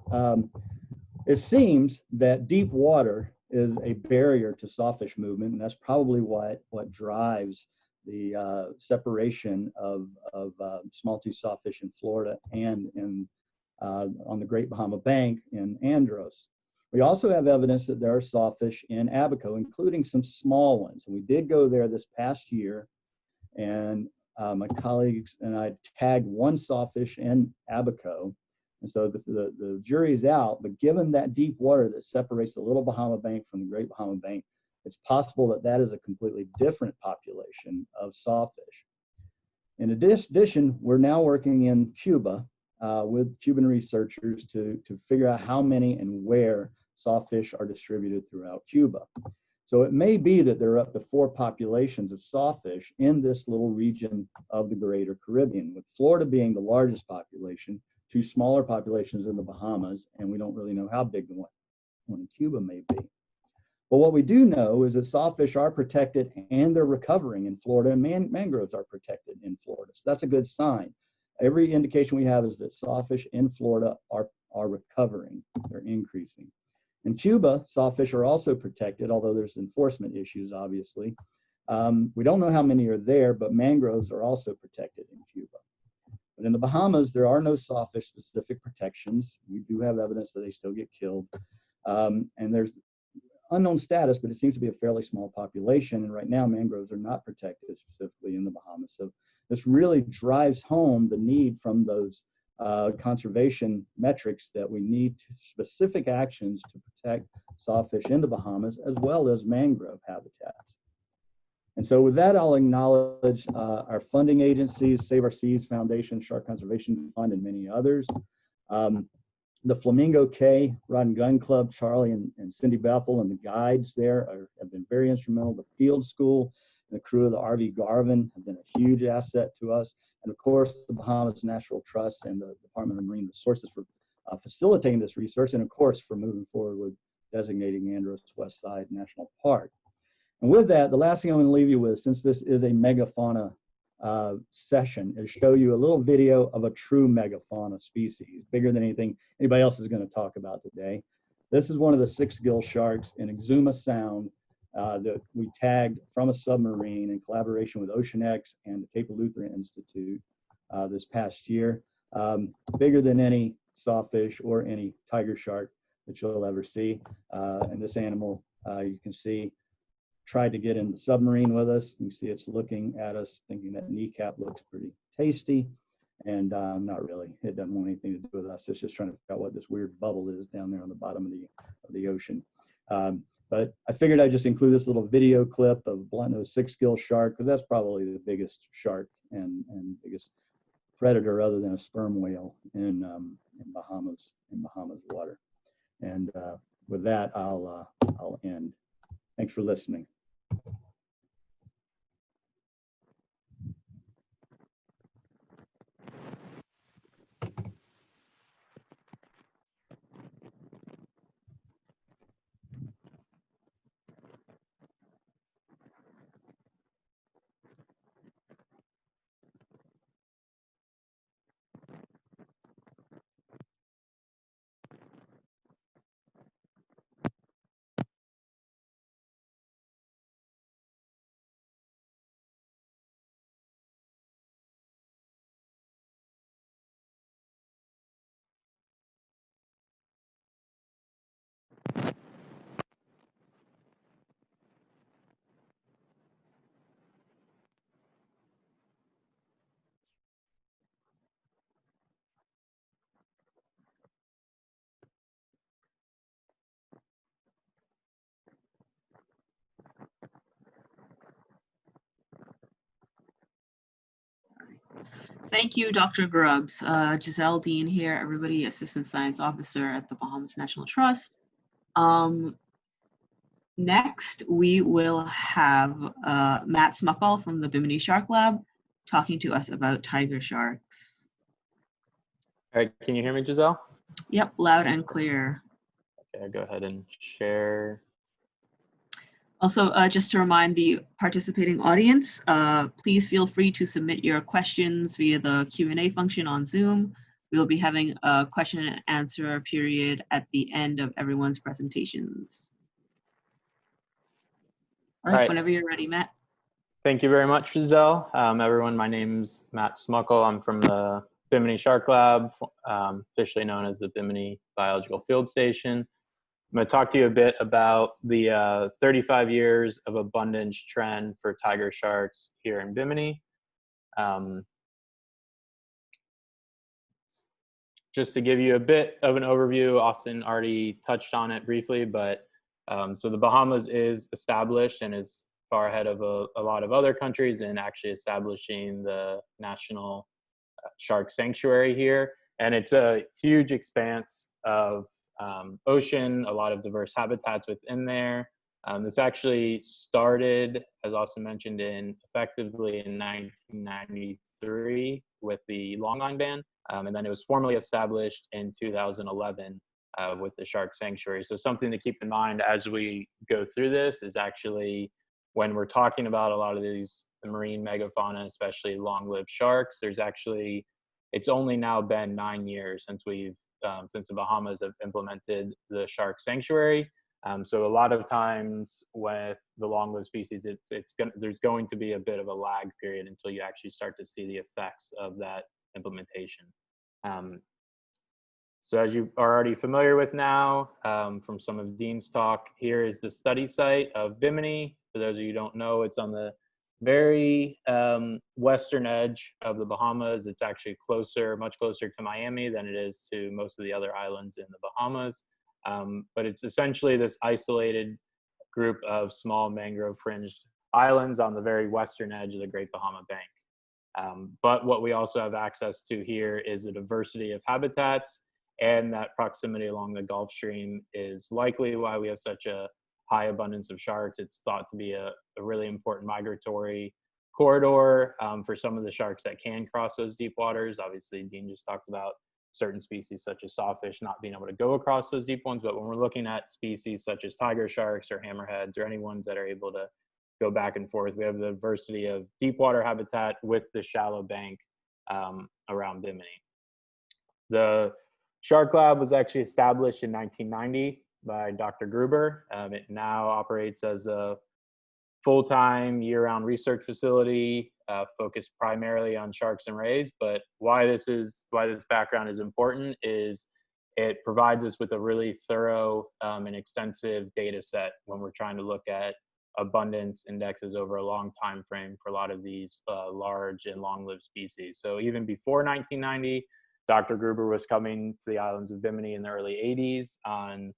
it seems that deep water is a barrier to sawfish movement, and that's probably what drives the separation of smalltooth sawfish in Florida and on the Great Bahama Bank in Andrce. We also have evidence that there are sawfish in Abaco, including some small ones. And we did go there this past year, and my colleagues and I tagged one sawfish in Abaco. And so the jury is out, but given that deep water that separates the Little Bahama Bank from the Great Bahama Bank, it's possible that that is a completely different population of sawfish. In addition, we're now working in Cuba with Cuban researchers to figure out how many and where sawfish are distributed throughout Cuba. So it may be that there are up to 4 populations of sawfish in this little region of the greater Caribbean, with Florida being the largest population, 2 smaller populations in the Bahamas, and we don't really know how big the one in Cuba may be. But what we do know is that sawfish are protected and they're recovering in Florida, and mangroves are protected in Florida. So that's a good sign. every indication we have is that sawfish in Florida are recovering, they're increasing. In Cuba, sawfish are also protected, although there's enforcement issues, obviously. We don't know how many are there, but mangroves are also protected in Cuba. But in the Bahamas, there are no sawfish-specific protections. We do have evidence that they still get killed. And there's unknown status, but it seems to be a fairly small population. And right now, mangroves are not protected specifically in the Bahamas. So this really drives home the need from those conservation metrics that we need specific actions to protect sawfish in the Bahamas, as well as mangrove habitats. And so with that, I'll acknowledge our funding agencies, Save Our Seas Foundation, Shark Conservation Fund, and many others. The Flamingo Cay Rod and Gun Club, Charlie and Cindy Bethel, and the guides there have been very instrumental. The field school and the crew of the RV Garvin have been a huge asset to us. And of course, the Bahamas National Trust and the Department of Marine Resources for facilitating this research, and of course, for moving forward with designating Andrce West Side National Park. And with that, the last thing I'm going to leave you with, since this is a megafauna session, is show you a little video of a true megafauna species, bigger than anything anybody else is going to talk about today. This is one of the 6-gill sharks in Exuma Sound that we tagged from a submarine in collaboration with OceanX and the Cape Eleuthera Institute this past year. Bigger than any sawfish or any tiger shark that you'll ever see. And this animal, you can see, tried to get in the submarine with us. You see it's looking at us thinking that kneecap looks pretty tasty, and not really. It doesn't want anything to do with us. It's just trying to figure out what this weird bubble is down there on the bottom of the ocean. But I figured I'd just include this little video clip of blunt-nosed 6-gill shark, because that's probably the biggest shark and biggest predator other than a sperm whale in Bahamas water. And with that, I'll end. Thanks for listening. Thank you, Dr. Grubbs. Giselle Dean here, everybody, Assistant Science Officer at the Bahamas National Trust. Next, we will have Matt Smuckle from the Bimini Shark Lab talking to us about tiger sharks. All right, can you hear me, Giselle? Yep, loud and clear. Okay, go ahead and share. Also, just to remind the participating audience, please feel free to submit your questions via the Q&A function on Zoom. We'll be having a question and answer period at the end of everyone's presentations. All right, whenever you're ready, Matt. Thank you very much, Giselle. Everyone, my name's Matt Smuckle. I'm from the Bimini Shark Lab, officially known as the Bimini Biological Field Station. I'm going to talk to you a bit about the 35 years of abundance trend for tiger sharks here in Bimini. Just to give you a bit of an overview, Austin already touched on it briefly, but so the Bahamas is established and is far ahead of a lot of other countries in actually establishing the national shark sanctuary here. And it's a huge expanse of ocean, a lot of diverse habitats within there. This actually started, as Austin mentioned, effectively in 1993 with the Longline ban, and then it was formally established in 2011 with the shark sanctuary. So something to keep in mind as we go through this is actually when we're talking about a lot of these marine megafauna, especially long-lived sharks, there's actually it's only now been 9 years since since the Bahamas have implemented the shark sanctuary. So a lot of times with the long-lived species, there's going to be a bit of a lag period until you actually start to see the effects of that implementation. So as you are already familiar with now, from some of Dean's talk, here is the study site of Bimini. For those of you who don't know, it's on the very western edge of the Bahamas. It's actually much closer to Miami than it is to most of the other islands in the Bahamas. But it's essentially this isolated group of small mangrove fringed islands on the very western edge of the Great Bahama Bank. But what we also have access to here is a diversity of habitats, and that proximity along the Gulf Stream is likely why we have such a high abundance of sharks. It's thought to be a really important migratory corridor for some of the sharks that can cross those deep waters. Obviously, Dean just talked about certain species such as sawfish not being able to go across those deep ones, but when we're looking at species such as tiger sharks or hammerheads or any ones that are able to go back and forth, we have the diversity of deep water habitat with the shallow bank around Bimini. The Shark Lab was actually established in 1990 by Dr. Gruber. It now operates as a full-time year-round research facility focused primarily on sharks and rays. But why this background is important is it provides us with a really thorough and extensive data set when we're trying to look at abundance indexes over a long time frame for a lot of these large and long-lived species. So even before 1990, Dr. Gruber was coming to the islands of Bimini in the early 80s on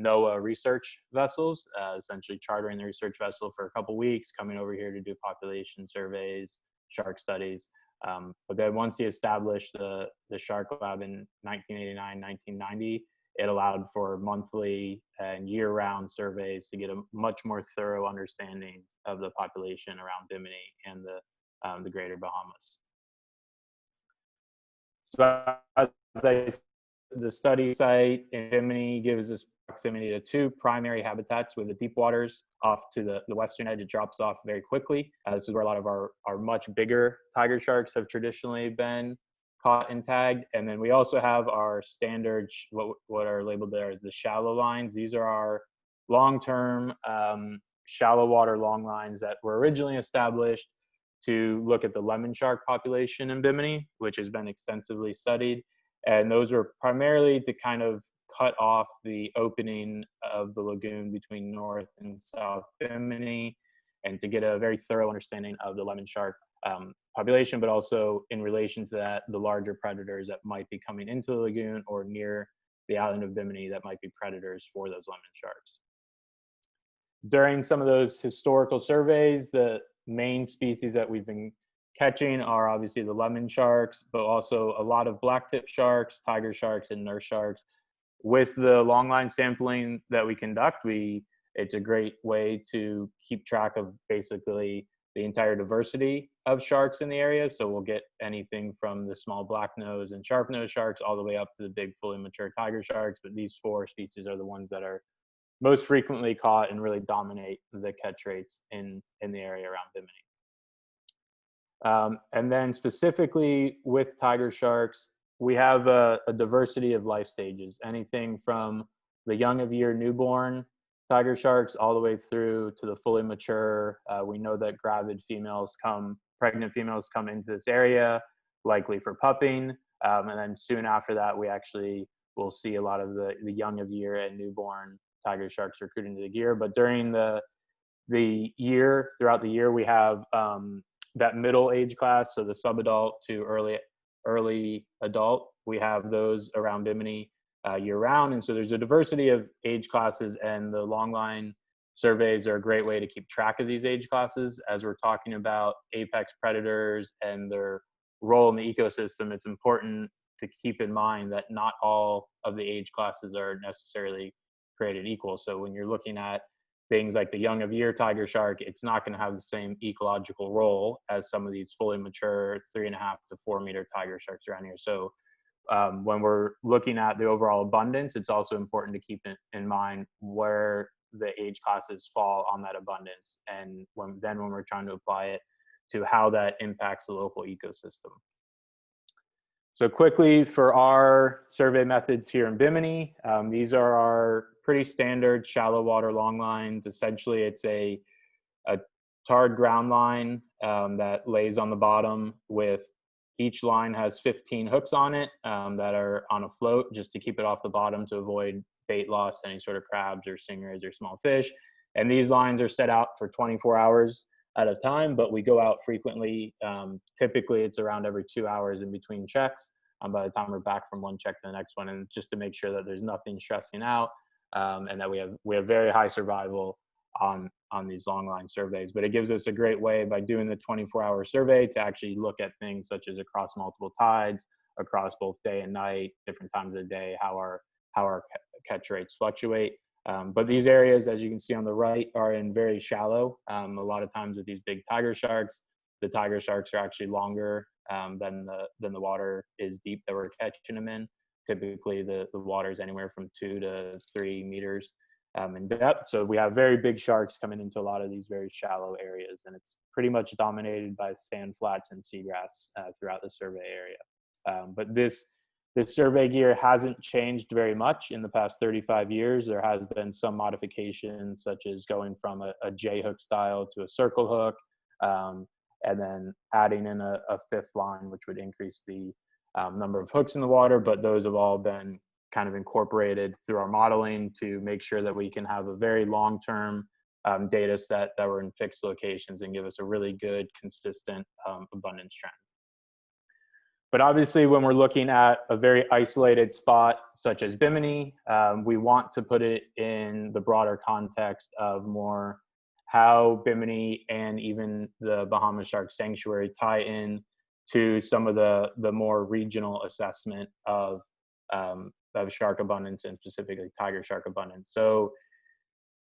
NOAA research vessels, essentially chartering the research vessel for a couple weeks, coming over here to do population surveys, shark studies. But then once he established the Shark Lab in 1989, 1990, it allowed for monthly and year-round surveys to get a much more thorough understanding of the population around Bimini and the greater Bahamas. So the study site in Bimini gives us proximity to two primary habitats with the deep waters off to the western edge. It drops off very quickly. This is where a lot of our much bigger tiger sharks have traditionally been caught and tagged. And then we also have our standard, what are labeled there as the shallow lines. These are our long-term shallow water long lines that were originally established to look at the lemon shark population in Bimini, which has been extensively studied. And those were primarily to kind of cut off the opening of the lagoon between North and South Bimini and to get a very thorough understanding of the lemon shark population, but also in relation to that, the larger predators that might be coming into the lagoon or near the island of Bimini that might be predators for those lemon sharks. During some of those historical surveys, the main species that we've been catching are obviously the lemon sharks, but also a lot of blacktip sharks, tiger sharks, and nurse sharks. With the longline sampling that we conduct, it's a great way to keep track of basically the entire diversity of sharks in the area. So we'll get anything from the small black-nose and sharp-nosed sharks all the way up to the big fully mature tiger sharks. But these four species are the ones that are most frequently caught and really dominate the catch rates in the area around Bimini. And then specifically with tiger sharks, we have a diversity of life stages, anything from the young of year newborn tiger sharks all the way through to the fully mature. We know that pregnant females come into this area, likely for pupping. And then soon after that, we actually will see a lot of the young of year and newborn tiger sharks recruited into the gear. But during throughout the year, we have that middle age class, so the subadult to early adult. We have those around Bimini year round. And so there's a diversity of age classes, and the longline surveys are a great way to keep track of these age classes. As we're talking about apex predators and their role in the ecosystem, it's important to keep in mind that not all of the age classes are necessarily created equal. So when you're looking at things like the young of year tiger shark, it's not going to have the same ecological role as some of these fully mature 3.5 to 4 meter tiger sharks around here. So when we're looking at the overall abundance, it's also important to keep in mind where the age classes fall on that abundance, and when we're trying to apply it to how that impacts the local ecosystem. So quickly for our survey methods here in Bimini, these are our pretty standard shallow water long lines. Essentially, it's a tarred ground line that lays on the bottom with each line has 15 hooks on it that are on a float just to keep it off the bottom to avoid bait loss, any sort of crabs or stingrays or small fish. And these lines are set out for 24 hours at a time, but we go out frequently. Typically, it's around every 2 hours in between checks by the time we're back from one check to the next one, and just to make sure that there's nothing stressing out and that we have very high survival on these long line surveys. But it gives us a great way by doing the 24-hour survey to actually look at things such as across multiple tides, across both day and night, different times of the day, how our catch rates fluctuate. But these areas, as you can see on the right, are in very shallow. A lot of times with these big tiger sharks, the tiger sharks are actually longer than the water is deep that we're catching them in. Typically, the water is anywhere from 2 to 3 meters in depth. So we have very big sharks coming into a lot of these very shallow areas, and it's pretty much dominated by sand flats and seagrass throughout the survey area. But this survey gear hasn't changed very much in the past 35 years. There has been some modifications, such as going from a J-hook style to a circle hook, and then adding in a fifth line, which would increase the number of hooks in the water. But those have all been kind of incorporated through our modeling to make sure that we can have a very long-term data set that were in fixed locations and give us a really good, consistent abundance trend. But obviously, when we're looking at a very isolated spot, such as Bimini, we want to put it in the broader context of more how Bimini and even the Bahamas Shark Sanctuary tie in to some of the more regional assessment of shark abundance, and specifically tiger shark abundance. So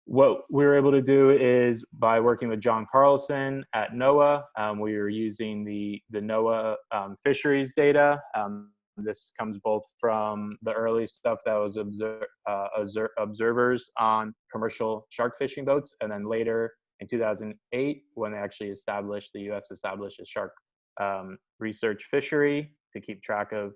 what we were able to do is, by working with John Carlson at NOAA, we were using the NOAA fisheries data. This comes both from the early stuff that was observers on commercial shark fishing boats, and then later in 2008, when they actually established, the US established a shark research fishery to keep track of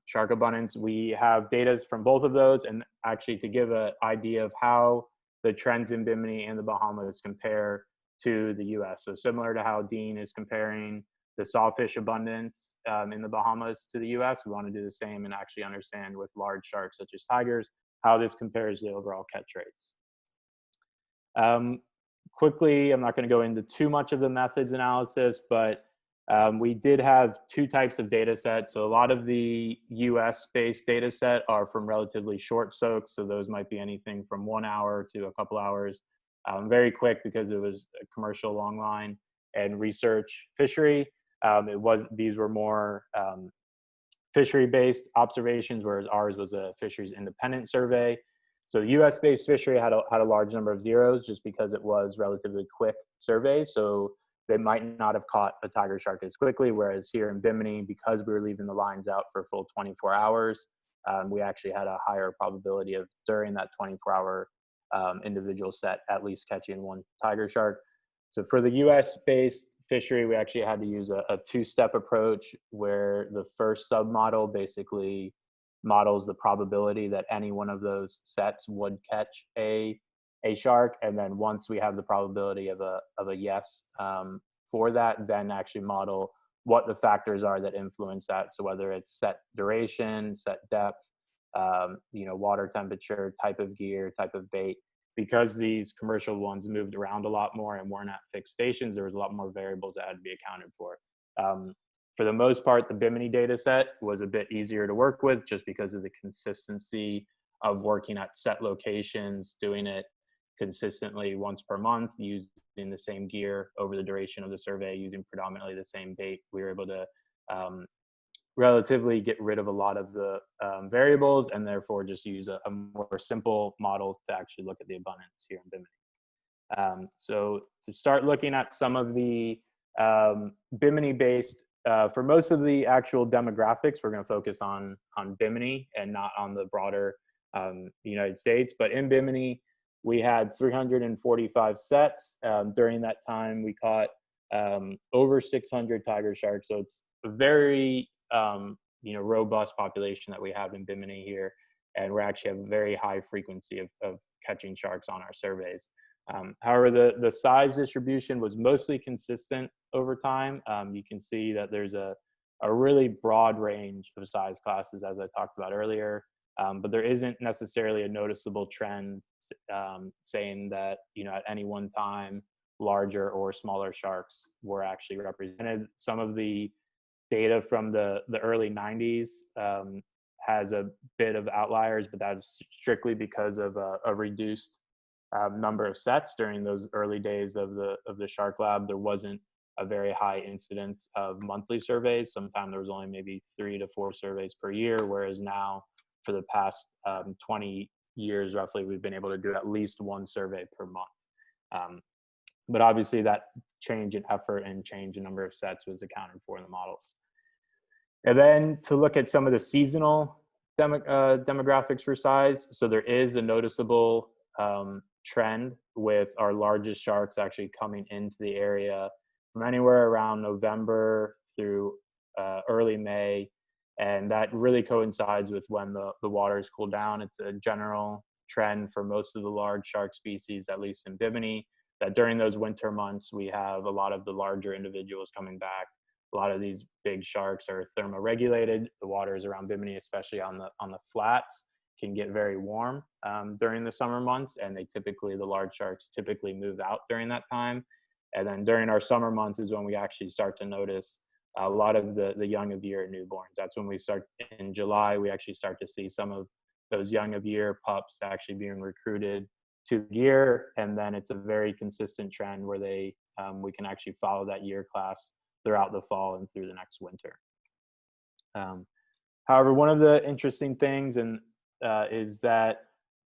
shark abundance. We have data from both of those, and actually to give an idea of how the trends in Bimini and the Bahamas compare to the US. So similar to how Dean is comparing the sawfish abundance in the Bahamas to the US, we want to do the same and actually understand with large sharks such as tigers, how this compares to the overall catch rates. Quickly, I'm not going to go into too much of the methods analysis, but we did have two types of data sets. So a lot of the US-based data set are from relatively short soaks. So those might be anything from 1 hour to a couple hours. Very quick because it was a commercial longline and research fishery. These were more fishery-based observations, whereas ours was a fisheries independent survey. So the US-based fishery had a large number of zeros just because it was relatively quick survey. So they might not have caught a tiger shark as quickly, whereas here in Bimini, because we were leaving the lines out for a full 24 hours, we actually had a higher probability of, during that 24-hour individual set, at least catching one tiger shark. So for the US-based fishery, we actually had to use a two-step approach, where the first submodel basically models the probability that any one of those sets would catch a shark, and then once we have the probability of a yes for that, then actually model what the factors are that influence that. So whether it's set duration, set depth, water temperature, type of gear, type of bait. Because these commercial ones moved around a lot more and weren't at fixed stations, there was a lot more variables that had to be accounted for. For the most part, the Bimini data set was a bit easier to work with just because of the consistency of working at set locations, doing it consistently once per month, using the same gear over the duration of the survey, using predominantly the same bait. We were able to relatively get rid of a lot of the variables, and therefore just use a more simple model to actually look at the abundance here in Bimini. So to start looking at some of the Bimini-based, for most of the actual demographics, we're going to focus on Bimini and not on the broader United States. But in Bimini, we had 345 sets. During that time, we caught over 600 tiger sharks. So it's a very robust population that we have in Bimini here, and we actually have a very high frequency of catching sharks on our surveys. However, the size distribution was mostly consistent over time. You can see that there's a really broad range of size classes, as I talked about earlier, but there isn't necessarily a noticeable trend saying that at any one time larger or smaller sharks were actually represented. Some of the data from the early 90s has a bit of outliers, but that's strictly because of a reduced number of sets during those early days of the shark lab. There wasn't a very high incidence of monthly surveys. Sometimes there was only maybe 3 to 4 surveys per year, whereas now for the past 20 years roughly, we've been able to do at least 1 survey per month. But obviously that change in effort and change in number of sets was accounted for in the models. And then to look at some of the seasonal demographics for size. So there is a noticeable trend with our largest sharks actually coming into the area from anywhere around November through early May. And that really coincides with when the waters cool down. It's a general trend for most of the large shark species, at least in Bimini, that during those winter months, we have a lot of the larger individuals coming back. A lot of these big sharks are thermoregulated. The waters around Bimini, especially on the flats, can get very warm during the summer months, and the large sharks typically move out during that time. And then during our summer months is when we actually start to notice a lot of the young of year newborns. That's when we start in July. We actually start to see some of those young of year pups actually being recruited to the year, and then it's a very consistent trend where we can actually follow that year class throughout the fall and through the next winter. However, one of the interesting things is that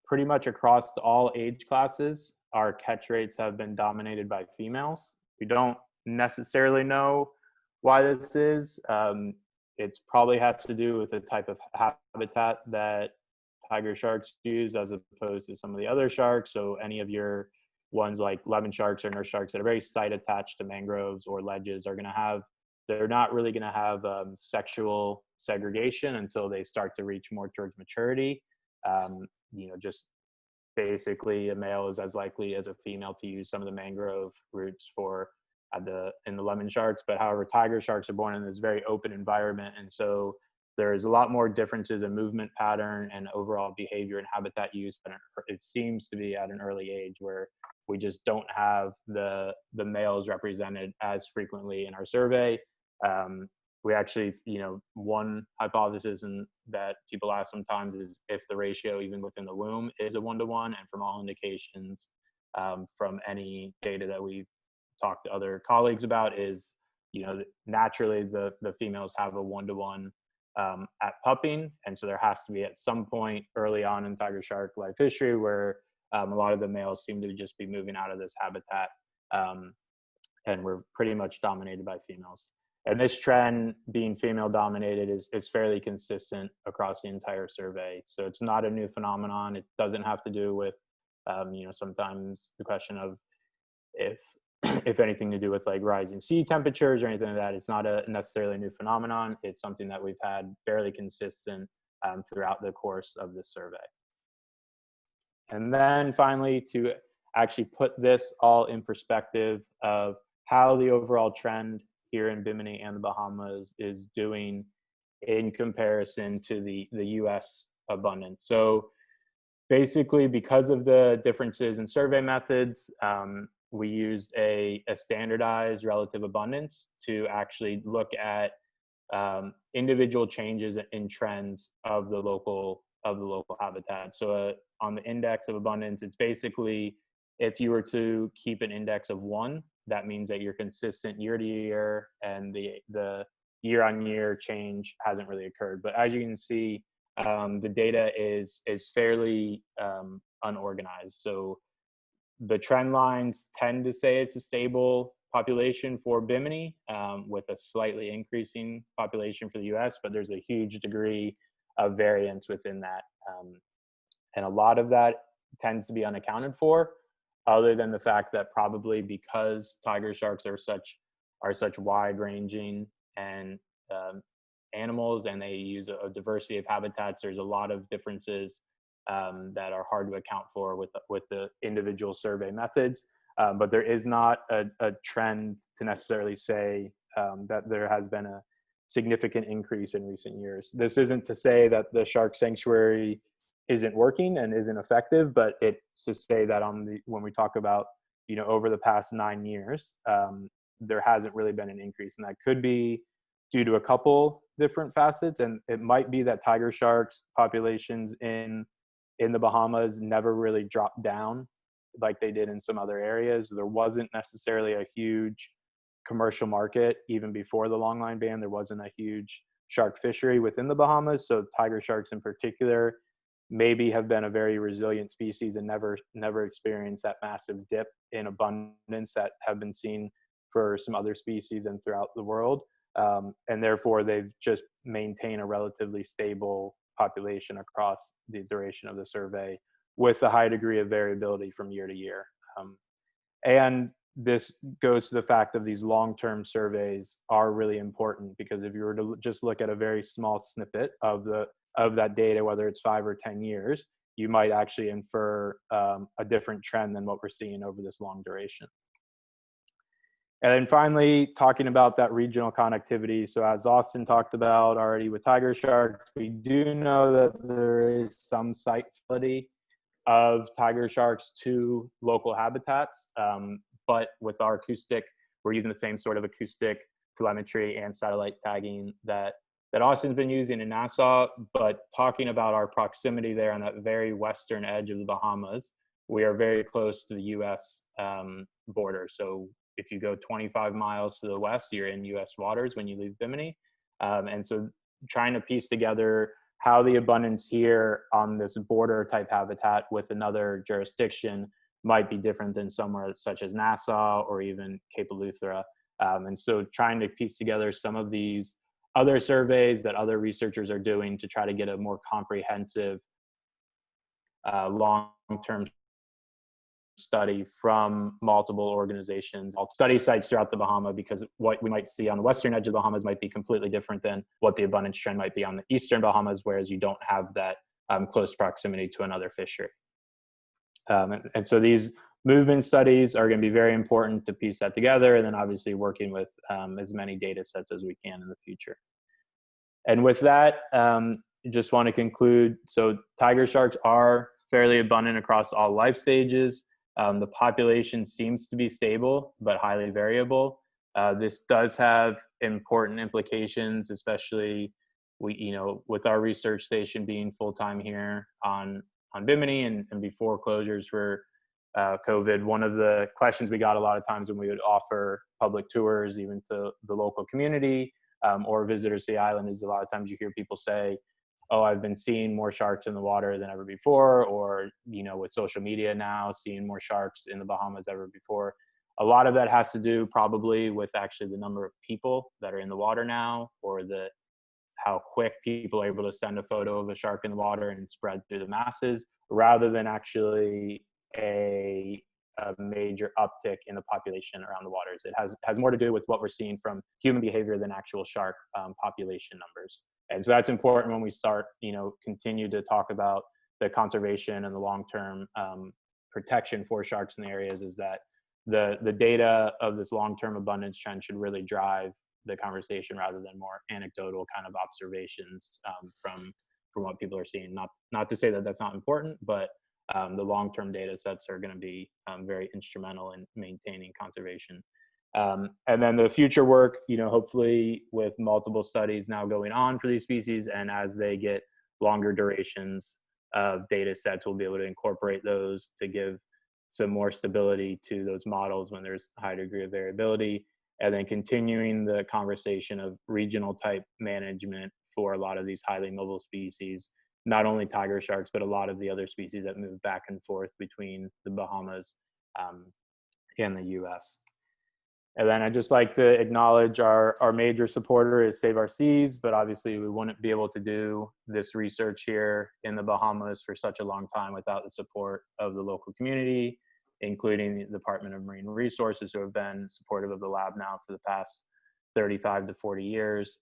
pretty much across all age classes, our catch rates have been dominated by females. We don't necessarily know why this is. It probably has to do with the type of habitat that tiger sharks use as opposed to some of the other sharks. So any of your ones like lemon sharks or nurse sharks that are very site attached to mangroves or ledges they're not really going to have sexual segregation until they start to reach more towards maturity. Just basically a male is as likely as a female to use some of the mangrove roots in the lemon sharks. But however, tiger sharks are born in this very open environment, and so there's a lot more differences in movement pattern and overall behavior and habitat use. And it seems to be at an early age where we just don't have the males represented as frequently in our survey. We actually, one hypothesis that people ask sometimes is if the ratio even within the womb is a 1-to-1, and from all indications from any data that we've talked to other colleagues about is, naturally the females have a 1-to-1 at pupping. And so there has to be at some point early on in tiger shark life history where a lot of the males seem to just be moving out of this habitat, and we're pretty much dominated by females. And this trend being female dominated is fairly consistent across the entire survey. So it's not a new phenomenon. It doesn't have to do with, sometimes the question of if anything to do with like rising sea temperatures or anything like that. It's not a necessarily new phenomenon. It's something that we've had fairly consistent throughout the course of this survey. And then finally, to actually put this all in perspective of how the overall trend here in Bimini and the Bahamas is doing in comparison to the US abundance. So basically, because of the differences in survey methods, we used a standardized relative abundance to actually look at individual changes in trends of the local habitat. So on the index of abundance, it's basically if you were to keep an index of 1, that means that you're consistent year to year, and the year on year change hasn't really occurred. But as you can see, the data is fairly unorganized. So the trend lines tend to say it's a stable population for Bimini with a slightly increasing population for the US, but there's a huge degree of variance within that. And a lot of that tends to be unaccounted for, other than the fact that probably because tiger sharks are such wide ranging and animals, and they use a diversity of habitats. There's a lot of differences that are hard to account for with the individual survey methods. But there is not a trend to necessarily say that there has been a significant increase in recent years. This isn't to say that the shark sanctuary isn't working and isn't effective, but it's to say that when we talk about, over the past 9 years, there hasn't really been an increase. And that could be due to a couple different facets. And it might be that tiger sharks populations in the Bahamas never really dropped down like they did in some other areas. There wasn't necessarily a huge commercial market even before the longline ban. There wasn't a huge shark fishery within the Bahamas. So tiger sharks in particular maybe have been a very resilient species and never experienced that massive dip in abundance that have been seen for some other species and throughout the world. And therefore they've just maintained a relatively stable population across the duration of the survey with a high degree of variability from year to year. And this goes to the fact of these long-term surveys are really important, because if you were to just look at a very small snippet of that data, whether it's 5 or 10 years, you might actually infer a different trend than what we're seeing over this long duration. And then finally, talking about that regional connectivity. So as Austin talked about already with tiger sharks, we do know that there is some site fidelity of tiger sharks to local habitats. But with our acoustic, we're using the same sort of acoustic telemetry and satellite tagging that Austin's been using in Nassau. But talking about our proximity there on that very western edge of the Bahamas, we are very close to the US border. So if you go 25 miles to the west, you're in US waters when you leave Bimini. And so trying to piece together how the abundance here on this border type habitat with another jurisdiction might be different than somewhere such as Nassau or even Cape Eleuthera. And so trying to piece together some of these other surveys that other researchers are doing to try to get a more comprehensive long-term study from multiple organizations, study sites throughout the Bahamas, because what we might see on the western edge of the Bahamas might be completely different than what the abundance trend might be on the eastern Bahamas, whereas you don't have that close proximity to another fishery. And so these movement studies are going to be very important to piece that together, and then obviously working with as many data sets as we can in the future. And with that, just want to conclude. So tiger sharks are fairly abundant across all life stages. The population seems to be stable, but highly variable. This does have important implications, especially with our research station being full-time here on Bimini and before closures for COVID. One of the questions we got a lot of times when we would offer public tours, even to the local community or visitors to the island, is a lot of times you hear people say, oh, I've been seeing more sharks in the water than ever before, or, with social media now, seeing more sharks in the Bahamas ever before. A lot of that has to do probably with actually the number of people that are in the water now, or how quick people are able to send a photo of a shark in the water and spread through the masses, rather than actually a major uptick in the population around the waters. It has more to do with what we're seeing from human behavior than actual shark population numbers. And so that's important when we start, continue to talk about the conservation and the long-term protection for sharks in the areas, is that the data of this long-term abundance trend should really drive the conversation rather than more anecdotal kind of observations from what people are seeing. Not to say that that's not important, but the long-term data sets are going to be very instrumental in maintaining conservation. And then the future work, hopefully with multiple studies now going on for these species, and as they get longer durations of data sets, we'll be able to incorporate those to give some more stability to those models when there's a high degree of variability, and then continuing the conversation of regional type management for a lot of these highly mobile species, not only tiger sharks, but a lot of the other species that move back and forth between the Bahamas and the US. And then I'd just like to acknowledge our major supporter is Save Our Seas, but obviously we wouldn't be able to do this research here in the Bahamas for such a long time without the support of the local community, including the Department of Marine Resources, who have been supportive of the lab now for the past 35 to 40 years.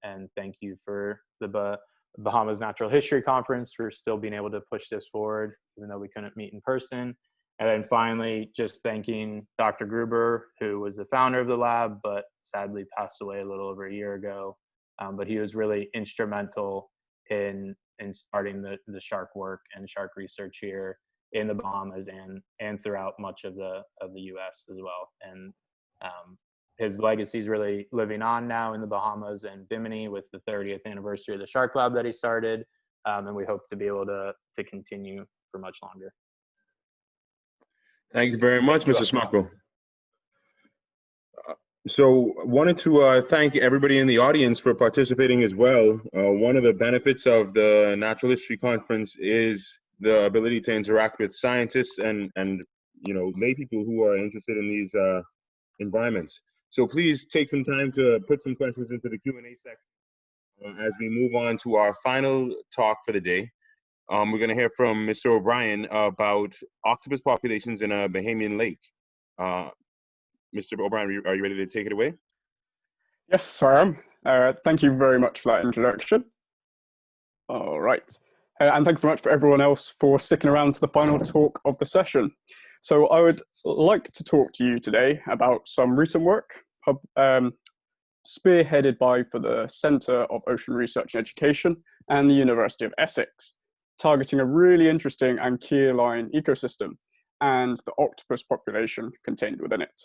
And thank you for the Bahamas Natural History Conference for still being able to push this forward, even though we couldn't meet in person. And then finally, just thanking Dr. Gruber, who was the founder of the lab, but sadly passed away a little over a year ago. But he was really instrumental in starting the shark work and shark research here in the Bahamas and throughout much of the U.S. as well. And his legacy is really living on now in the Bahamas and Bimini with the 30th anniversary of the Shark Lab that he started. And we hope to be able to continue for much longer. Thank you very much, Mr. Smocko. So wanted to thank everybody in the audience for participating as well. One of the benefits of the Natural History Conference is the ability to interact with scientists and lay people who are interested in these environments. So please take some time to put some questions into the Q&A section as we move on to our final talk for the day. We're going to hear from Mr. O'Brien about octopus populations in a Bahamian lake. Mr. O'Brien, are you ready to take it away? Yes, I am. Thank you very much for that introduction. All right. And thank you very much for everyone else for sticking around to the final talk of the session. So I would like to talk to you today about some recent work spearheaded by the Centre of Ocean Research and Education and the University of Essex, targeting a really interesting ankyline ecosystem and the octopus population contained within it.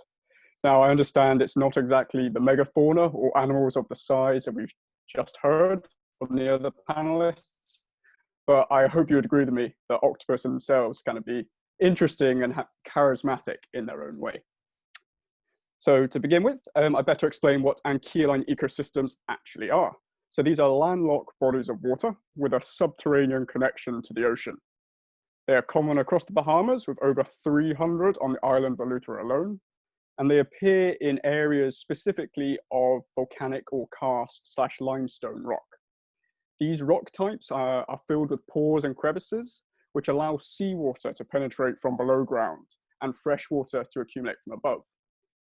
Now, I understand it's not exactly the megafauna or animals of the size that we've just heard from the other panelists, but I hope you would agree with me that octopus themselves can be interesting and charismatic in their own way. So to begin with, I better explain what ankyline ecosystems actually are. So these are landlocked bodies of water with a subterranean connection to the ocean. They are common across the Bahamas, with over 300 on the island of Eleuthera alone, and they appear in areas specifically of volcanic or karst/limestone rock. These rock types are filled with pores and crevices, which allow seawater to penetrate from below ground and fresh water to accumulate from above.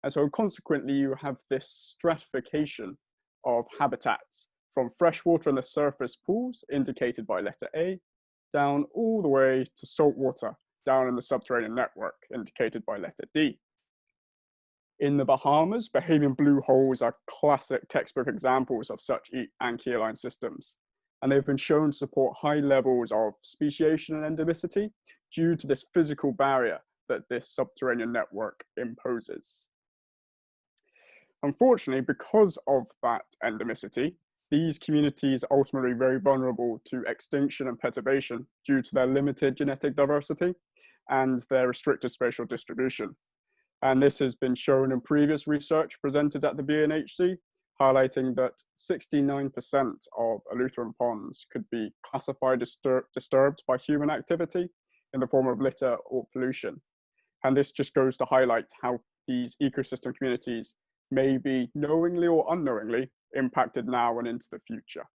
And so consequently, you have this stratification of habitats from freshwater in the surface pools, indicated by letter A, down all the way to saltwater down in the subterranean network, indicated by letter D. In the Bahamas, Bahamian blue holes are classic textbook examples of such ankyline systems, and they've been shown to support high levels of speciation and endemicity due to this physical barrier that this subterranean network imposes. Unfortunately, because of that endemicity, these communities are ultimately very vulnerable to extinction and perturbation due to their limited genetic diversity and their restricted spatial distribution. And this has been shown in previous research presented at the BNHC, highlighting that 69% of Eleutheran ponds could be classified disturbed by human activity in the form of litter or pollution. And this just goes to highlight how these ecosystem communities may be knowingly or unknowingly impacted now and into the future.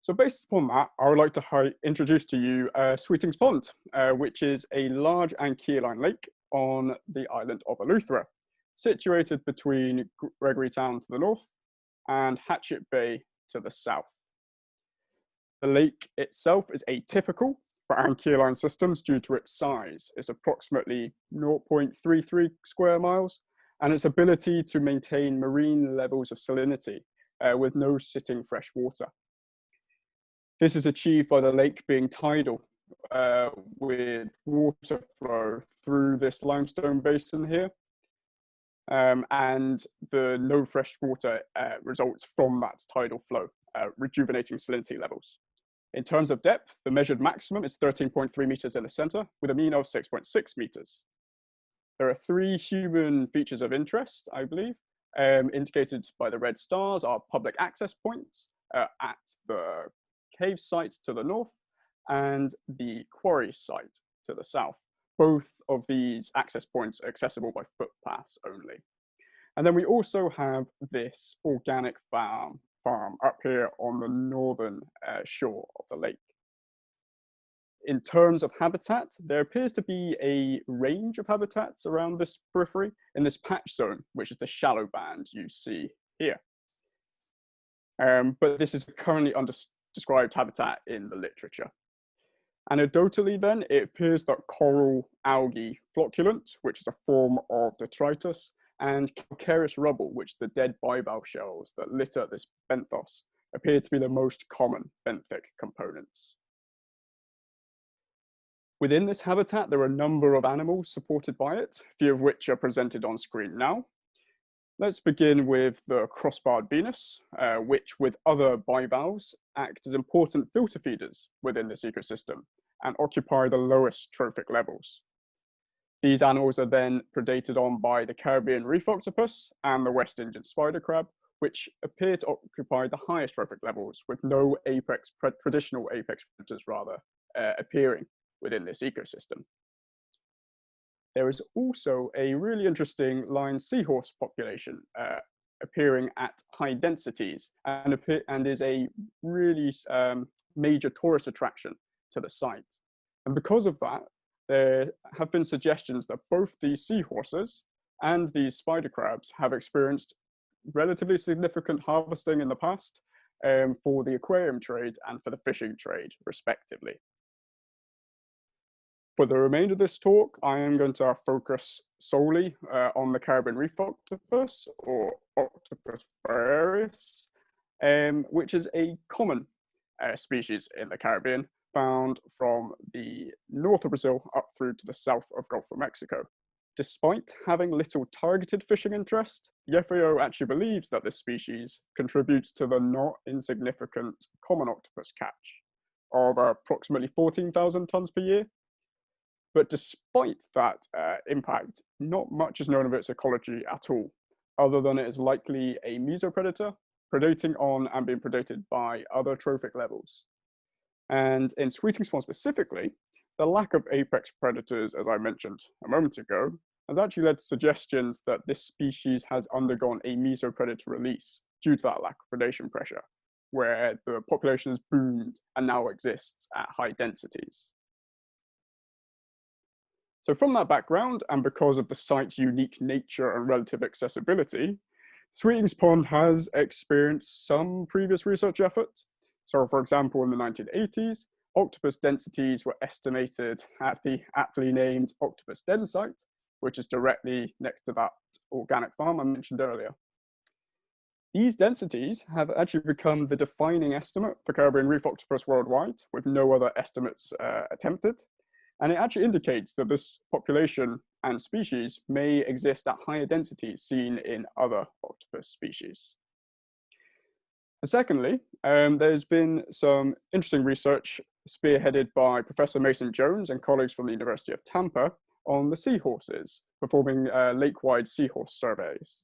So based upon that, I would like to introduce to you Sweetings Pond, which is a large ankyline lake on the island of Eleuthera, situated between Gregory Town to the north and Hatchet Bay to the south. The lake itself is atypical for ankyline systems due to its size. It's approximately 0.33 square miles, and its ability to maintain marine levels of salinity with no sitting fresh water. This is achieved by the lake being tidal with water flow through this limestone basin here. And the no fresh water results from that tidal flow, rejuvenating salinity levels. In terms of depth, the measured maximum is 13.3 meters in the center with a mean of 6.6 meters. There are 3 human features of interest, I believe, indicated by the red stars are public access points at the cave site to the north and the quarry site to the south. Both of these access points are accessible by footpaths only. And then we also have this organic farm up here on the northern shore of the lake. in terms of habitat, there appears to be a range of habitats around this periphery in this patch zone, which is the shallow band you see here. But this is currently undescribed habitat in the literature. Anecdotally then, it appears that coral algae flocculant, which is a form of detritus, and calcareous rubble, which is the dead bivalve shells that litter this benthos, appear to be the most common benthic components. Within this habitat, there are a number of animals supported by it, a few of which are presented on screen now. Let's begin with the crossbarred Venus, which with other bivalves act as important filter feeders within this ecosystem and occupy the lowest trophic levels. These animals are then predated on by the Caribbean reef octopus and the West Indian spider crab, which appear to occupy the highest trophic levels, with no traditional apex predators appearing within this ecosystem. There is also a really interesting line seahorse population appearing at high densities and is a really major tourist attraction to the site. And because of that, there have been suggestions that both these seahorses and these spider crabs have experienced relatively significant harvesting in the past for the aquarium trade and for the fishing trade, respectively. For the remainder of this talk, I am going to focus solely on the Caribbean reef octopus, or Octopus borealis, which is a common species in the Caribbean, found from the north of Brazil up through to the south of Gulf of Mexico. Despite having little targeted fishing interest, the FAO actually believes that this species contributes to the not insignificant common octopus catch of approximately 14,000 tons per year. But despite that impact, not much is known of its ecology at all, other than it is likely a mesopredator, predating on and being predated by other trophic levels. And in Sweeting Spawn specifically, the lack of apex predators, as I mentioned a moment ago, has actually led to suggestions that this species has undergone a mesopredator release due to that lack of predation pressure, where the population has boomed and now exists at high densities. So from that background, and because of the site's unique nature and relative accessibility, Sweeting Spawn has experienced some previous research efforts. So for example, in the 1980s, octopus densities were estimated at the aptly named Octopus Den site, which is directly next to that organic farm I mentioned earlier. These densities have actually become the defining estimate for Caribbean reef octopus worldwide, with no other estimates attempted. And it actually indicates that this population and species may exist at higher densities seen in other octopus species. And secondly, there's been some interesting research spearheaded by Professor Mason Jones and colleagues from the University of Tampa on the seahorses, performing lake-wide seahorse surveys.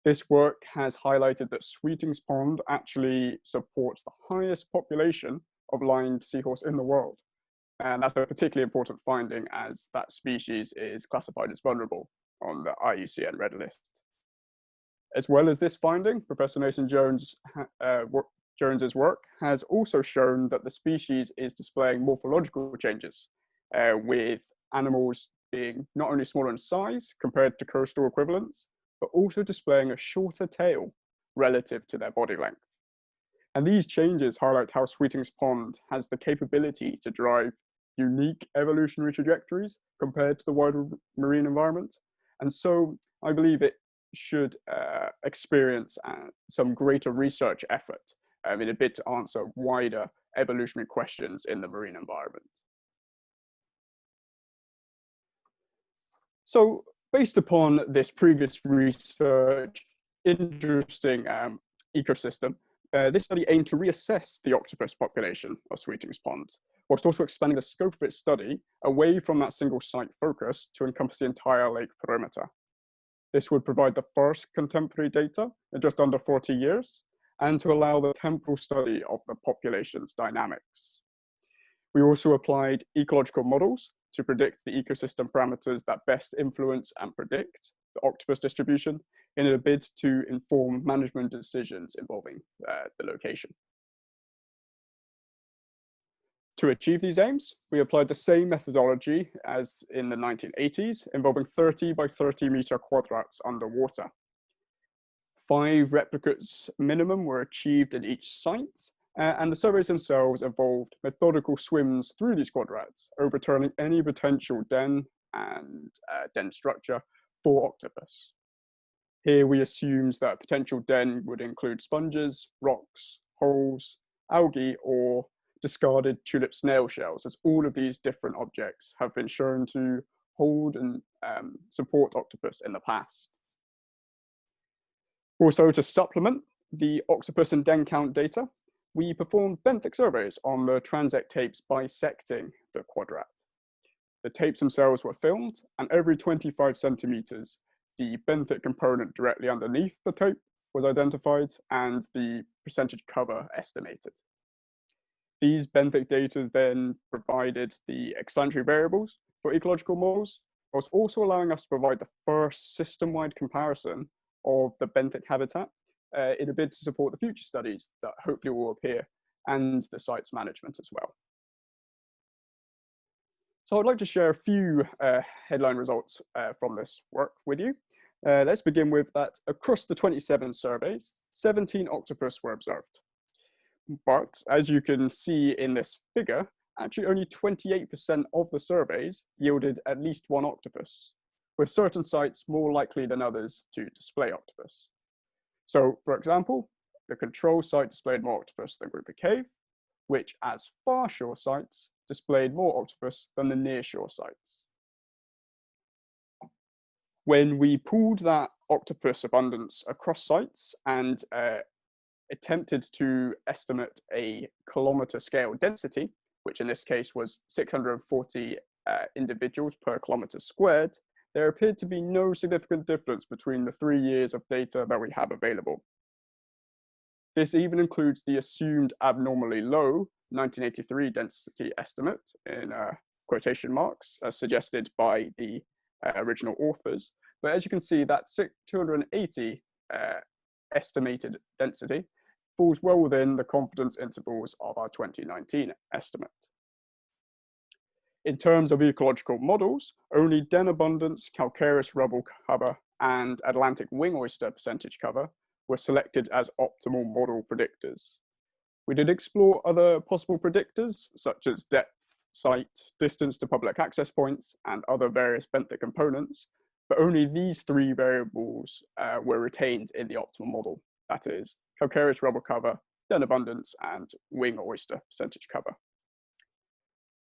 This work has highlighted that Sweeting Spawn actually supports the highest population of lined seahorse in the world. And that's a particularly important finding, as that species is classified as vulnerable on the IUCN Red List. As well as this finding, Professor Mason Jones's work has also shown that the species is displaying morphological changes, with animals being not only smaller in size compared to coastal equivalents, but also displaying a shorter tail relative to their body length. And these changes highlight how Sweeting Spawn has the capability to drive unique evolutionary trajectories compared to the wider marine environment. And so I believe it should experience some greater research effort in a bid to answer wider evolutionary questions in the marine environment. So based upon this previous research, interesting ecosystem, this study aimed to reassess the octopus population of Sweeting Spawn, whilst also expanding the scope of its study away from that single site focus to encompass the entire lake perimeter. This would provide the first contemporary data in just under 40 years, and to allow the temporal study of the population's dynamics. We also applied ecological models to predict the ecosystem parameters that best influence and predict the octopus distribution in a bid to inform management decisions involving the location. To achieve these aims, we applied the same methodology as in the 1980s, involving 30 by 30 meter quadrats underwater. 5 replicates minimum were achieved in each site, and the surveys themselves involved methodical swims through these quadrats, overturning any potential den and den structure for octopus. Here we assumed that a potential den would include sponges, rocks, holes, algae, or discarded tulip snail shells, as all of these different objects have been shown to hold and support octopus in the past. Also, to supplement the octopus and den count data, we performed benthic surveys on the transect tapes bisecting the quadrat. The tapes themselves were filmed, and every 25 centimeters, the benthic component directly underneath the tape was identified and the percentage cover estimated. These benthic data then provided the explanatory variables for ecological models, whilst also allowing us to provide the first system-wide comparison of the benthic habitat in a bid to support the future studies that hopefully will appear, and the site's management as well. So I'd like to share a few headline results from this work with you. Let's begin with that across the 27 surveys, 17 octopus were observed. But as you can see in this figure, actually only 28% of the surveys yielded at least one octopus, with certain sites more likely than others to display octopus. So, for example, the control site displayed more octopus than Grouper Cave, which as far shore sites displayed more octopus than the near shore sites. When we pooled that octopus abundance across sites and attempted to estimate a kilometer scale density, which in this case was 640 individuals per kilometer squared, there appeared to be no significant difference between the 3 years of data that we have available. This even includes the assumed abnormally low 1983 density estimate in quotation marks, as suggested by the original authors. But as you can see, that 280 estimated density falls well within the confidence intervals of our 2019 estimate. In terms of ecological models, only den abundance, calcareous rubble cover, and Atlantic wing oyster percentage cover were selected as optimal model predictors. We did explore other possible predictors, such as depth, site, distance to public access points, and other various benthic components, but only these 3 variables were retained in the optimal model. That is, calcareous rubble cover, den abundance, and wing oyster percentage cover.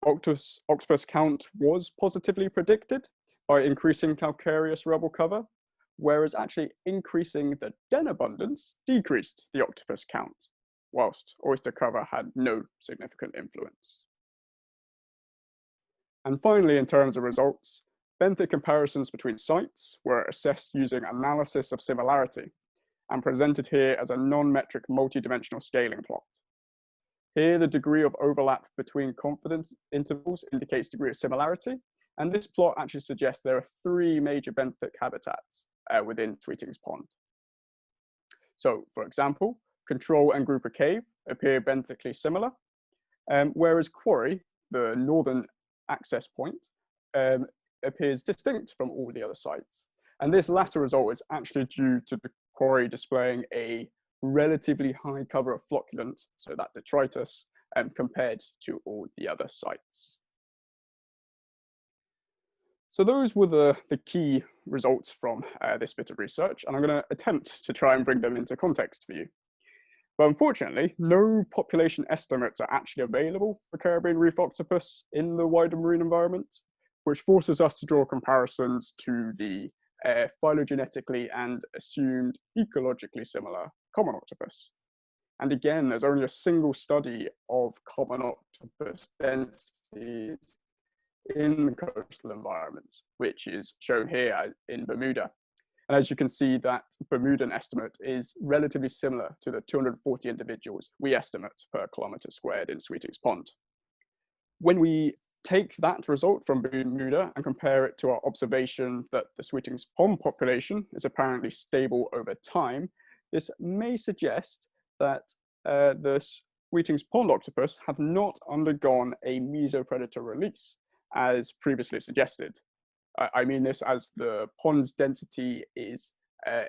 Octopus count was positively predicted by increasing calcareous rubble cover, whereas actually increasing the den abundance decreased the octopus count, whilst oyster cover had no significant influence. And finally, in terms of results, benthic comparisons between sites were assessed using analysis of similarity and presented here as a non-metric multi-dimensional scaling plot. Here, the degree of overlap between confidence intervals indicates degree of similarity, and this plot actually suggests there are 3 major benthic habitats within Tweeting's Pond. So, for example, Control and Grouper Cave appear benthically similar, whereas Quarry, the northern access point, appears distinct from all the other sites. And this latter result is actually due to the Quarry displaying a relatively high cover of flocculant, so that detritus, compared to all the other sites. So those were the key results from this bit of research, and I'm going to attempt to try and bring them into context for you. But unfortunately, no population estimates are actually available for Caribbean reef octopus in the wider marine environment, which forces us to draw comparisons to the phylogenetically and assumed ecologically similar common octopus. And again, there's only a single study of common octopus densities in the coastal environments, which is shown here in Bermuda. And as you can see, that Bermudan estimate is relatively similar to the 240 individuals we estimate per kilometer squared in Sweeting's Pond. When we take that result from Bermuda and compare it to our observation that the Sweeting's Pond population is apparently stable over time, this may suggest that the Sweeting's pond octopus have not undergone a mesopredator release, as previously suggested. I mean this as the pond's density is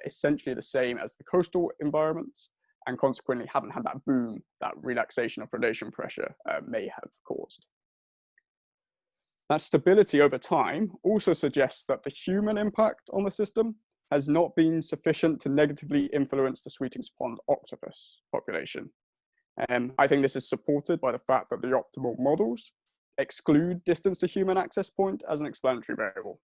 essentially the same as the coastal environments, and consequently haven't had that boom that relaxation of predation pressure may have caused. That stability over time also suggests that the human impact on the system has not been sufficient to negatively influence the Sweeting's pond octopus population. I think this is supported by the fact that the optimal models exclude distance to human access point as an explanatory variable.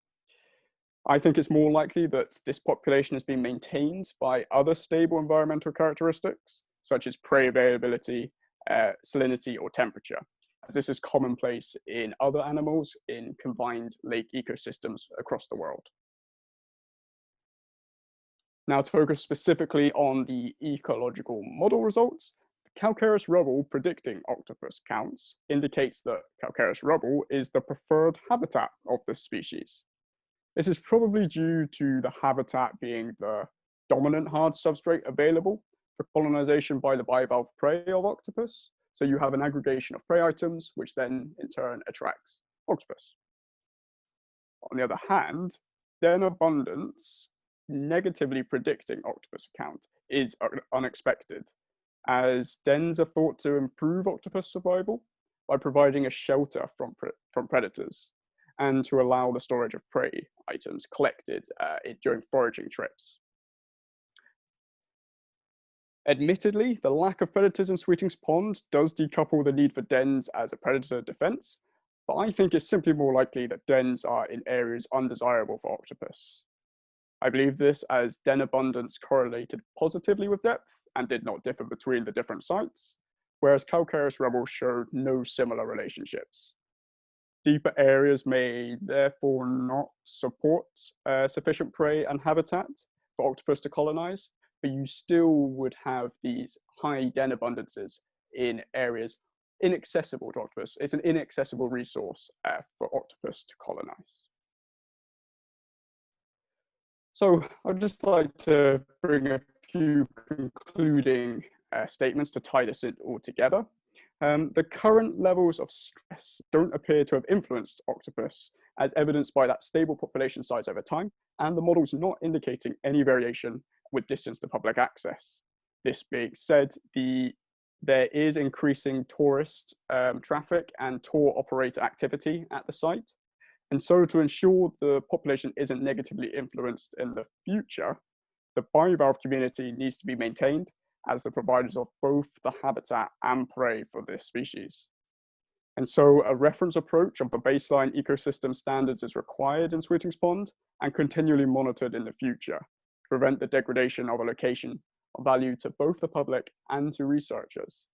I think it's more likely that this population has been maintained by other stable environmental characteristics, such as prey availability, salinity, or temperature. This is commonplace in other animals in confined lake ecosystems across the world. Now, to focus specifically on the ecological model results, calcareous rubble predicting octopus counts indicates that calcareous rubble is the preferred habitat of this species. This is probably due to the habitat being the dominant hard substrate available for colonization by the bivalve prey of octopus. So you have an aggregation of prey items, which then in turn attracts octopus. On the other hand, den abundance negatively predicting octopus count is unexpected, as dens are thought to improve octopus survival by providing a shelter from predators and to allow the storage of prey items collected during foraging trips. Admittedly, the lack of predators in Sweeting's pond does decouple the need for dens as a predator defense, but I think it's simply more likely that dens are in areas undesirable for octopus. I believe this as den abundance correlated positively with depth and did not differ between the different sites, whereas calcareous rubble showed no similar relationships. Deeper areas may therefore not support sufficient prey and habitat for octopus to colonize, but you still would have these high den abundances in areas inaccessible to octopus. It's an inaccessible resource for octopus to colonize. So I'd just like to bring a few concluding statements to tie this all together. The current levels of stress don't appear to have influenced octopus, as evidenced by that stable population size over time, and the model's not indicating any variation with distance to public access. This being said, there is increasing tourist traffic and tour operator activity at the site. And so to ensure the population isn't negatively influenced in the future, the bivalve community needs to be maintained as the providers of both the habitat and prey for this species. And so a reference approach of the baseline ecosystem standards is required in Sweeting's Pond and continually monitored in the future to prevent the degradation of a location of value to both the public and to researchers.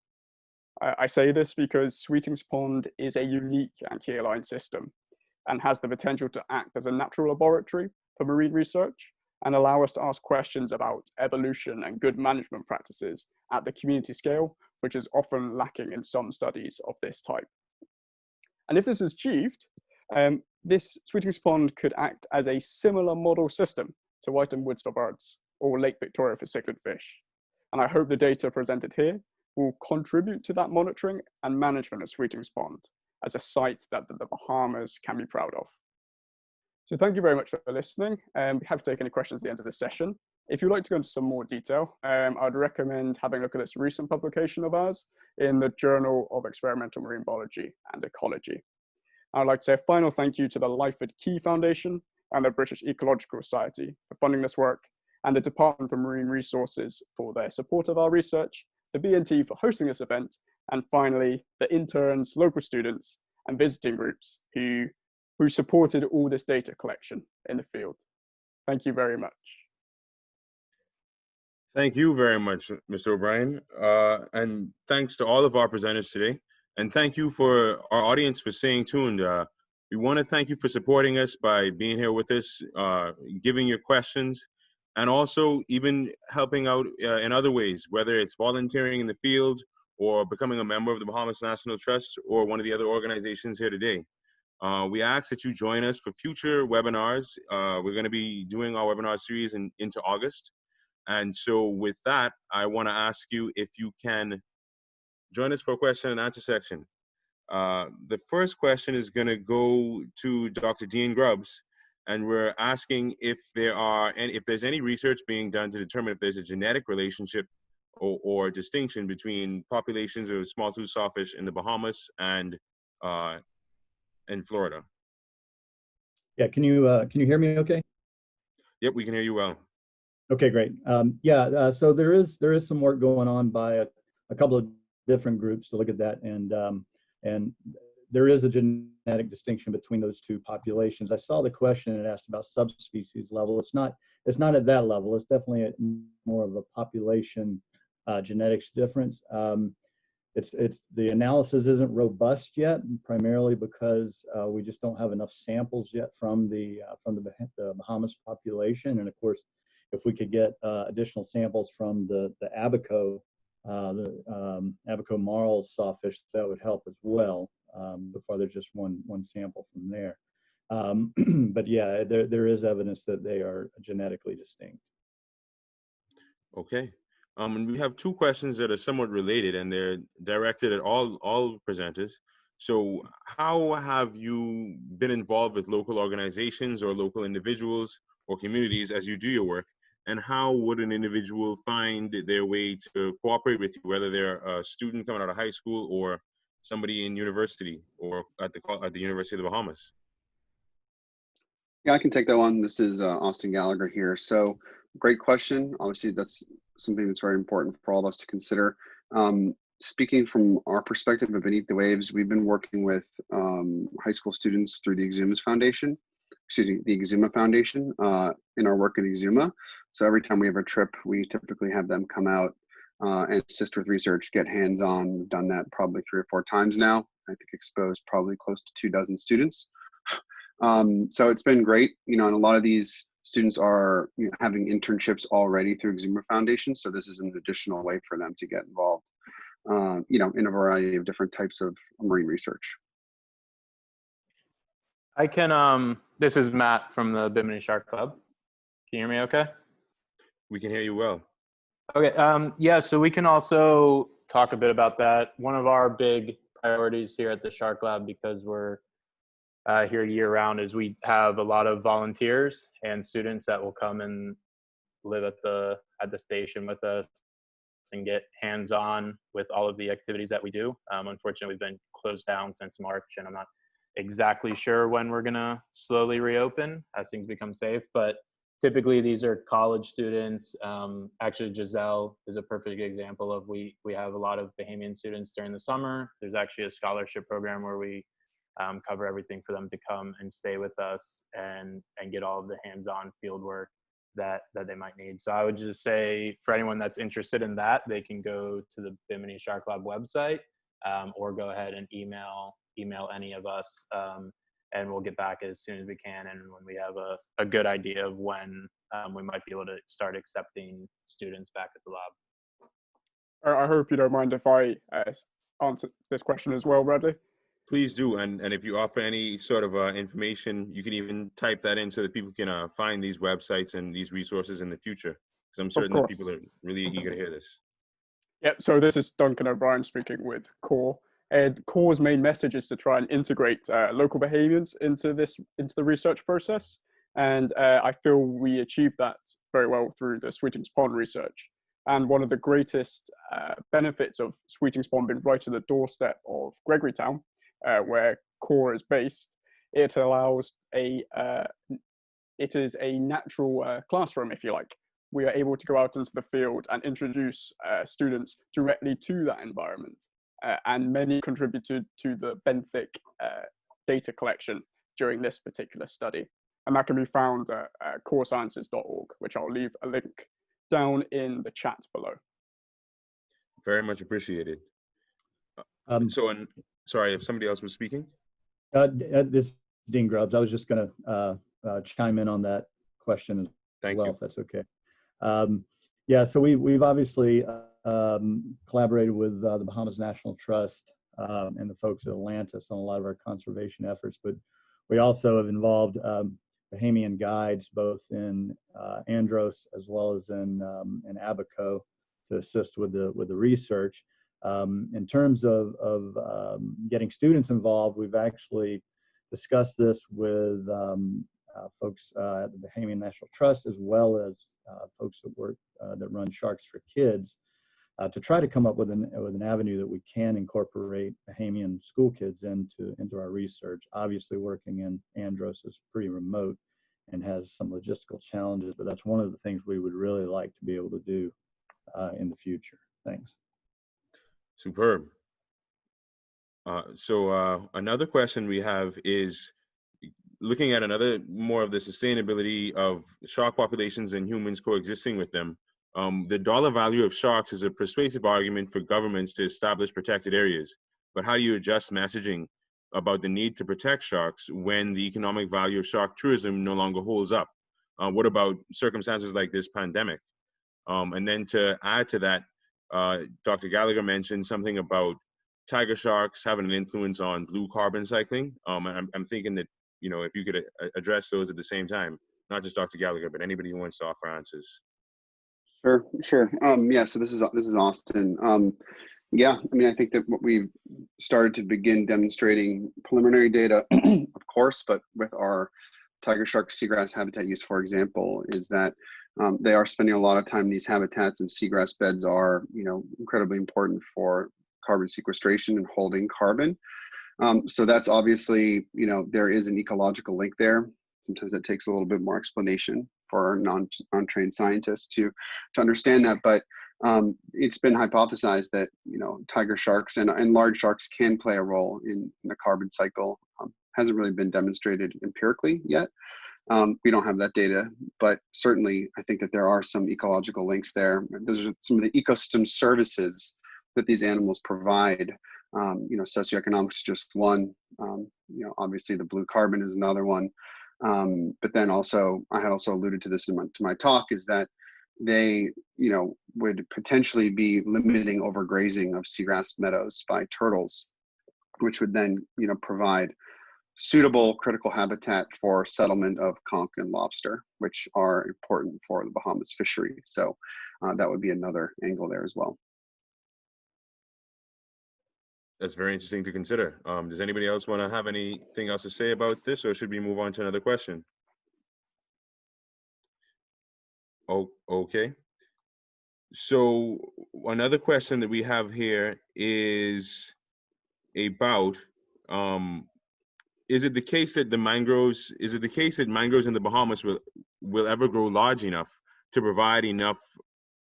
I say this because Sweeting's Pond is a unique ankyline system and has the potential to act as a natural laboratory for marine research and allow us to ask questions about evolution and good management practices at the community scale, which is often lacking in some studies of this type. And if this is achieved, this Sweeting's Pond could act as a similar model system to White Woods for birds or Lake Victoria for cichlid fish. And I hope the data presented here will contribute to that monitoring and management of Sweeting's Pond as a site that the Bahamas can be proud of. So thank you very much for listening. Be happy to take any questions at the end of this session. If you'd like to go into some more detail, I'd recommend having a look at this recent publication of ours in the Journal of Experimental Marine Biology and Ecology. I'd like to say a final thank you to the Lyford Key Foundation and the British Ecological Society for funding this work, and the Department for Marine Resources for their support of our research, the BNT for hosting this event, and finally, the interns, local students, and visiting groups who supported all this data collection in the field. Thank you very much. Thank you very much, Mr. O'Brien. And thanks to all of our presenters today. And thank you for our audience for staying tuned. We want to thank you for supporting us by being here with us, giving your questions, and also even helping out in other ways, whether it's volunteering in the field or becoming a member of the Bahamas National Trust or one of the other organizations here today. We ask that you join us for future webinars. We're going to be doing our webinar series into August. And so with that, I want to ask you if you can join us for a question and answer section. The first question is going to go to Dr. Dean Grubbs, and we're asking if there's any research being done to determine if there's a genetic relationship or distinction between populations of small-tooth sawfish in the Bahamas and in Florida. Yeah, can you hear me okay? Yep, we can hear you well. Okay, great. So there is some work going on by a couple of different groups to look at that, and there is a genetic distinction between those two populations. I saw the question it asked about subspecies level. It's not at that level. It's definitely more of a population genetics difference. It's the analysis isn't robust yet, primarily because we just don't have enough samples yet from the Bahamas population. And of course, if we could get additional samples from the abaco, abaco marl sawfish, that would help as well. Before there's just one sample from there. But yeah, there is evidence that they are genetically distinct. Okay. And we have two questions that are somewhat related, and they're directed at all presenters. So how have you been involved with local organizations or local individuals or communities as you do your work? And how would an individual find their way to cooperate with you, whether they're a student coming out of high school or somebody in university or at the University of the Bahamas? Yeah, I can take that one. This is Austin Gallagher here. So great question. Obviously, that's something that's very important for all of us to consider. Speaking from our perspective at Beneath the Waves, we've been working with high school students through the Exuma Foundation in our work at Exuma. So every time we have a trip, we typically have them come out and assist with research, get hands-on. We've done that probably 3 or 4 times now. I think exposed probably close to 2 dozen students. So it's been great, and a lot of these students are having internships already through Exuma Foundation. So this is an additional way for them to get involved, in a variety of different types of marine research. I can, this is Matt from the Bimini Shark Club. Can you hear me okay? We can hear you well. Okay, yeah, so we can also talk a bit about that. One of our big priorities here at the Shark Lab, because we're here year round, is we have a lot of volunteers and students that will come and live at the station with us and get hands-on with all of the activities that we do. Unfortunately, we've been closed down since March, and I'm not exactly sure when we're gonna slowly reopen as things become safe, but typically these are college students. Actually, Giselle is a perfect example of we have a lot of Bahamian students during the summer. There's actually a scholarship program where we cover everything for them to come and stay with us and get all of the hands-on field work that they might need. So I would just say for anyone that's interested in that, they can go to the Bimini Shark Lab website or go ahead and email any of us, and we'll get back as soon as we can, and when we have a good idea of when we might be able to start accepting students back at the lab. I hope you don't mind if I answer this question as well, Bradley. Please do, and if you offer any sort of information, you can even type that in so that people can find these websites and these resources in the future, because I'm certain that people are really eager to hear this. Yep, so this is Duncan O'Brien speaking with CORE. CORE's main message is to try and integrate local Bahamians into the research process, and I feel we achieved that very well through the Sweetings Pond research. And one of the greatest benefits of Sweetings Pond being right at the doorstep of Gregorytown, where CORE is based, it is a natural classroom, if you like. We are able to go out into the field and introduce students directly to that environment. And many contributed to the benthic data collection during this particular study. And that can be found at coresciences.org, which I'll leave a link down in the chat below. Very much appreciated. Sorry, if somebody else was speaking. This is Dean Grubbs. I was just going to chime in on that question as well, if that's okay. Yeah, so we've obviously collaborated with the Bahamas National Trust and the folks at Atlantis on a lot of our conservation efforts, but we also have involved Bahamian guides both in ANDROS as well as in Abaco to assist with the research. In terms of getting students involved, we've actually discussed this with folks at the Bahamian National Trust, as well as folks that work that run Sharks for Kids, to try to come up with an avenue that we can incorporate Bahamian school kids into our research. Obviously, working in ANDROS is pretty remote and has some logistical challenges, but that's one of the things we would really like to be able to do in the future. Thanks. Superb. So another question we have is looking at another more of the sustainability of shark populations and humans coexisting with them. The dollar value of sharks is a persuasive argument for governments to establish protected areas, but how do you adjust messaging about the need to protect sharks when the economic value of shark tourism no longer holds up? What about circumstances like this pandemic? And then to add to that, Dr. Gallagher mentioned something about tiger sharks having an influence on blue carbon cycling. I'm thinking that, you know, if you could address those at the same time, not just Dr. Gallagher, but anybody who wants to offer answers. Sure. Yeah, so this is Austin. Yeah, I mean, I think that what we've started to begin demonstrating preliminary data, of course, but with our tiger shark seagrass habitat use, for example, is that they are spending a lot of time in these habitats, and seagrass beds are, you know, incredibly important for carbon sequestration and holding carbon. So that's obviously, you know, there is an ecological link there. Sometimes it takes a little bit more explanation for our non-trained scientists to understand that, but it's been hypothesized that, you know, tiger sharks and large sharks can play a role in the carbon cycle. Hasn't really been demonstrated empirically yet. We don't have that data, but certainly I think that there are some ecological links there. Those are some of the ecosystem services that these animals provide. You know, socioeconomics is just one. You know, obviously the blue carbon is another one. But then also, I had also alluded to this in my talk, is that they, you know, would potentially be limiting overgrazing of seagrass meadows by turtles, which would then, you know, provide suitable critical habitat for settlement of conch and lobster, which are important for the Bahamas fishery. So that would be another angle there as well. That's very interesting to consider. Does anybody else want to have anything else to say about this, or should we move on to another question? Oh, okay. So another question that we have here is about, is it the case that mangroves in the Bahamas will ever grow large enough to provide enough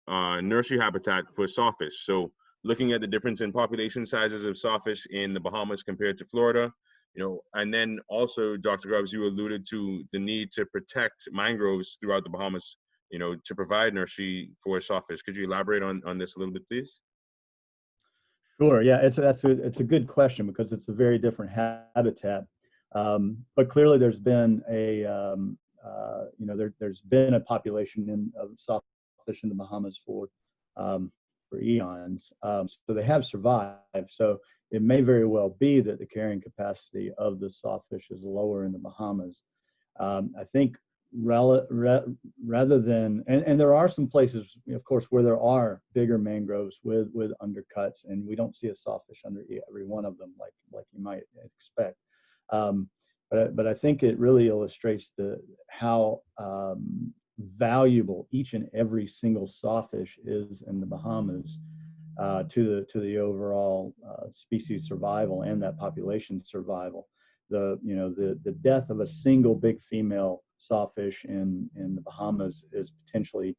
nursery habitat for sawfish? So looking at the difference in population sizes of sawfish in the Bahamas compared to Florida, you know, and then also, Dr. Grubbs, you alluded to the need to protect mangroves throughout the Bahamas, you know, to provide nursery for sawfish. Could you elaborate on this a little bit, please? Sure. Yeah, it's a good question, because it's a very different habitat. But clearly, there's been you know, there's been a population of sawfish in the Bahamas for eons, so they have survived. So it may very well be that the carrying capacity of the sawfish is lower in the Bahamas. I think rather than, and there are some places, of course, where there are bigger mangroves with undercuts, and we don't see a sawfish under every one of them like you might expect. But I think it really illustrates how valuable each and every single sawfish is in the Bahamas to the overall species survival and that population survival. The death of a single big female sawfish in the Bahamas is potentially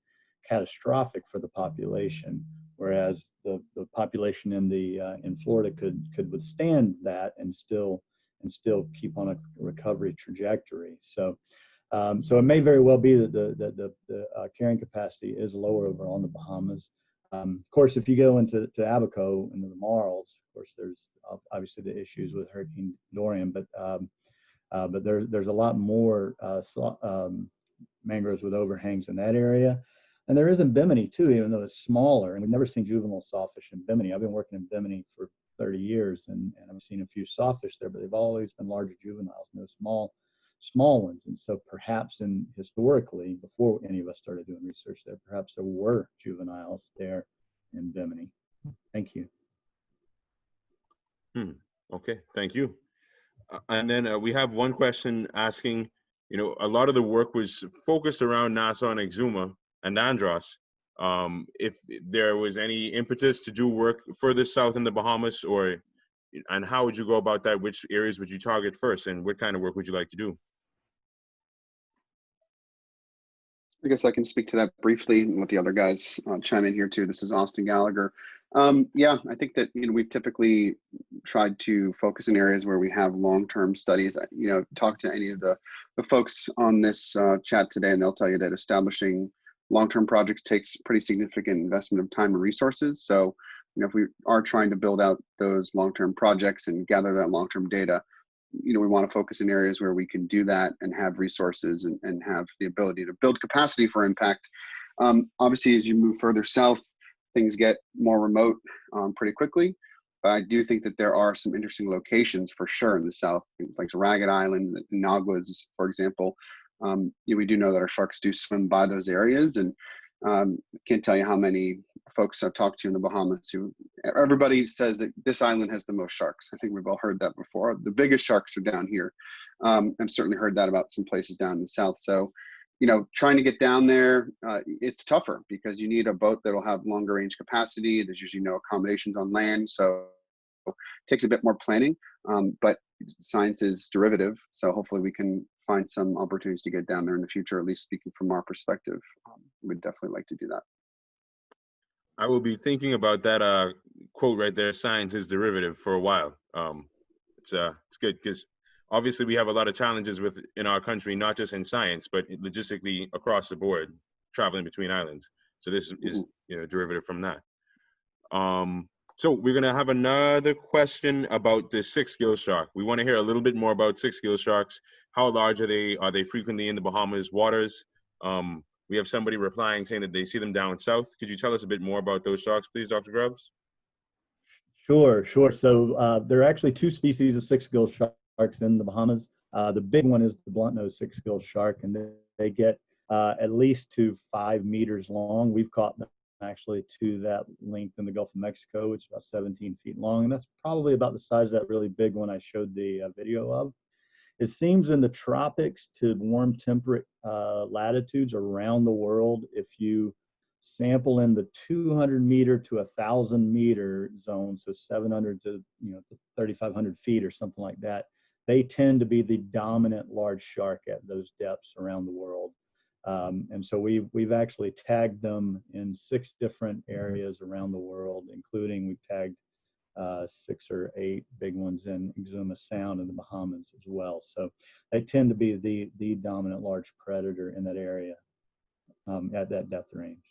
catastrophic for the population, whereas the population in Florida could withstand that and still keep on a recovery trajectory. So it may very well be that the carrying capacity is lower over on the Bahamas. Of course, if you go into Abaco, into the Marls, of course, there's obviously the issues with Hurricane Dorian, but there's a lot more mangroves with overhangs in that area. And there is in Bimini too, even though it's smaller, and we've never seen juvenile sawfish in Bimini. I've been working in Bimini for 30 years, and I've seen a few sawfish there, but they've always been larger juveniles, no small ones. And so perhaps historically, before any of us started doing research there, perhaps there were juveniles there in Bimini. Thank you. Okay, thank you. And then we have one question asking, a lot of the work was focused around NASA and Exuma and Andros. If there was any impetus to do work further south in the Bahamas, and how would you go about that? Which areas would you target first, and what kind of work would you like to do? I guess I can speak to that briefly and let the other guys chime in here too. This is Austin Gallagher. Yeah, I think that we've typically tried to focus in areas where we have long-term studies. Talk to any of the folks on this chat today, and they'll tell you that establishing long-term projects takes pretty significant investment of time and resources. So, if we are trying to build out those long-term projects and gather that long-term data, we want to focus in areas where we can do that and have resources and have the ability to build capacity for impact. Obviously, as you move further south, things get more remote pretty quickly. But I do think that there are some interesting locations for sure in the south, like Ragged Island, Naguas, for example. We do know that our sharks do swim by those areas, and can't tell you how many folks I've talked to in the Bahamas who everybody says that this island has the most sharks. I think we've all heard that before. The biggest sharks are down here. I've certainly heard that about some places down in the south. So, trying to get down there, it's tougher because you need a boat that'll have longer range capacity. There's usually no accommodations on land, so it takes a bit more planning. But science is derivative, so hopefully we can find some opportunities to get down there in the future. At least speaking from our perspective, we'd definitely like to do that. I will be thinking about that quote right there, science is derivative, for a while. It's good because obviously we have a lot of challenges in our country, not just in science, but logistically across the board, traveling between islands. So this is derivative from that. So we're gonna have another question about the six-gill shark. We want to hear a little bit more about six-gill sharks. How large are they? Are they frequently in the Bahamas waters? We have somebody replying saying that they see them down south. Could you tell us a bit more about those sharks, please, Dr. Grubbs? Sure. So there are actually two species of six-gill sharks in the Bahamas. The big one is the blunt-nosed six-gill shark, and they get at least to 5 meters long. We've caught them actually to that length in the Gulf of Mexico, which is about 17 feet long, and that's probably about the size of that really big one I showed the video of. It seems in the tropics to warm temperate latitudes around the world, if you sample in the 200 meter to 1,000 meter zone, so 700 to 3,500 feet or something like that, they tend to be the dominant large shark at those depths around the world. And so we've actually tagged them in 6 different areas around the world, including we've tagged 6 or 8 big ones in Exuma Sound in the Bahamas as well. So they tend to be the dominant large predator in that area at that depth range.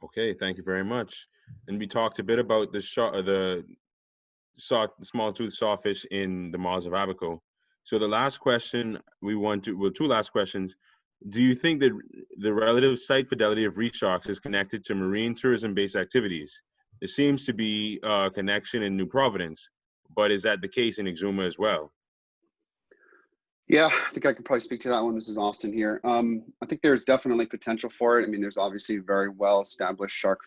Okay, thank you very much. And we talked a bit about the small-tooth sawfish in the Maws of Abaco. So the last question two last questions. Do you think that the relative site fidelity of reef sharks is connected to marine tourism-based activities? There seems to be a connection in New Providence, but is that the case in Exuma as well? Yeah, I think I could probably speak to that one. This is Austin here. I think there's definitely potential for it. I mean, there's obviously a very well-established shark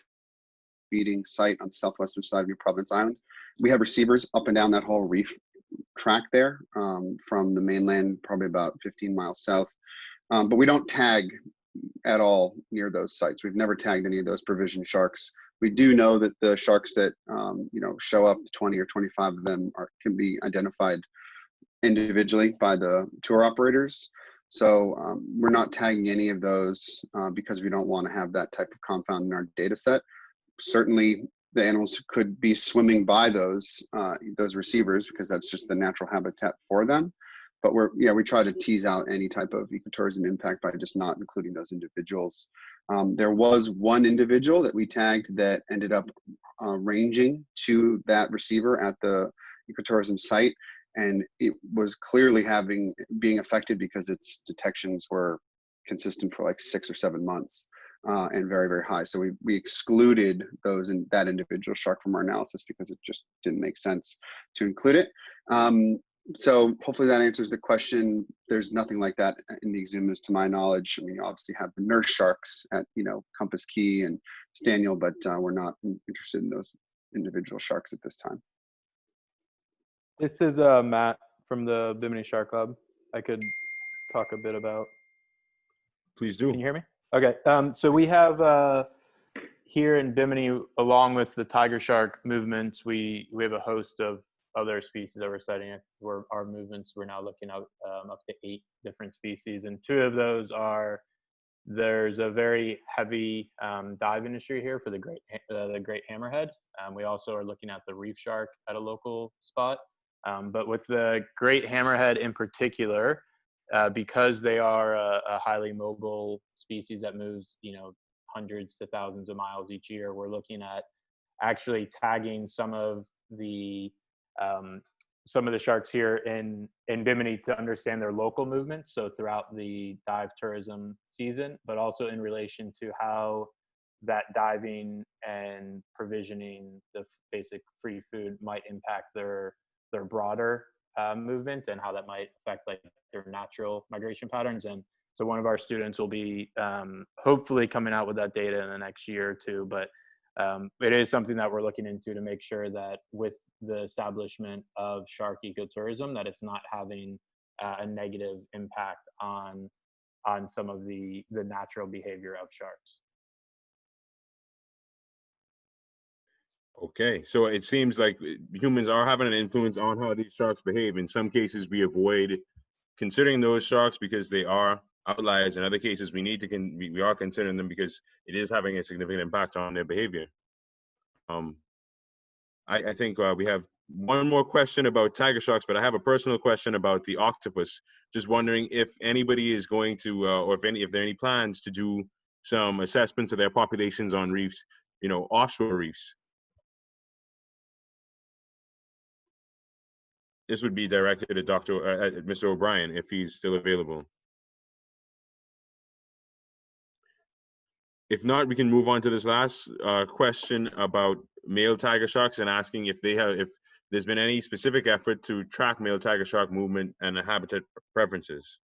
feeding site on the southwestern side of New Providence Island. We have receivers up and down that whole reef track there from the mainland, probably about 15 miles south. But we don't tag at all near those sites. We've never tagged any of those provision sharks. We do know that the sharks that show up, 20 or 25 of them can be identified individually by the tour operators. So we're not tagging any of those because we don't want to have that type of confound in our data set. Certainly the animals could be swimming by those receivers because that's just the natural habitat for them. But we try to tease out any type of ecotourism impact by just not including those individuals. There was one individual that we tagged that ended up ranging to that receiver at the ecotourism site, and it was clearly being affected because its detections were consistent for like 6 or 7 months and very, very high. So we excluded that individual shark from our analysis because it just didn't make sense to include it. So hopefully that answers the question. There's nothing like that in the Exumas to my knowledge. I mean, you obviously have the nurse sharks at Compass Key and Staniel, but we're not interested in those individual sharks at this time. This is Matt from the Bimini Shark Club. I could talk a bit about. Please do. Can you hear me? Okay. So we have here in Bimini, along with the tiger shark movements, we have a host of other species that we're studying. Our movements, we're now looking at up to 8 different species, and 2 of those are, there's a very heavy dive industry here for the great hammerhead. We also are looking at the reef shark at a local spot. But with the great hammerhead in particular, because they are a highly mobile species that moves, hundreds to thousands of miles each year, we're looking at actually tagging some of the sharks here in Bimini to understand their local movements. So throughout the dive tourism season, but also in relation to how that diving and provisioning the basic free food might impact their broader movement, and how that might affect like their natural migration patterns. And so one of our students will be hopefully coming out with that data in the next year or 2, but it is something that we're looking into to make sure that with the establishment of shark ecotourism, that it's not having a negative impact on some of the natural behavior of sharks. Okay, so it seems like humans are having an influence on how these sharks behave. In some cases, we avoid considering those sharks because they are outliers. In other cases, we are considering them because it is having a significant impact on their behavior. I think we have one more question about tiger sharks, but I have a personal question about the octopus. Just wondering if anybody is going to, or if there are any plans to do some assessments of their populations on reefs, offshore reefs. This would be directed at Mr. O'Brien, if he's still available. If not, we can move on to this last question about male tiger sharks and asking if there's been any specific effort to track male tiger shark movement and habitat preferences.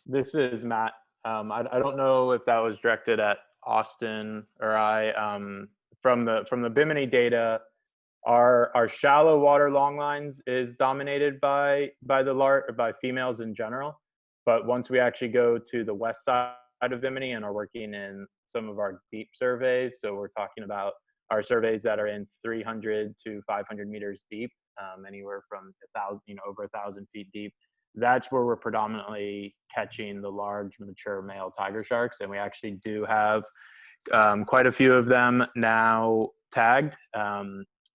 This is Matt. I don't know if that was directed at Austin or I. From the Bimini data, our shallow water longlines is dominated by females in general. But once we actually go to the west side of Bimini and are working in some of our deep surveys, so we're talking about our surveys that are in 300 to 500 meters deep, anywhere from 1,000, over 1,000 feet deep. That's where we're predominantly catching the large mature male tiger sharks, and we actually do have quite a few of them now tagged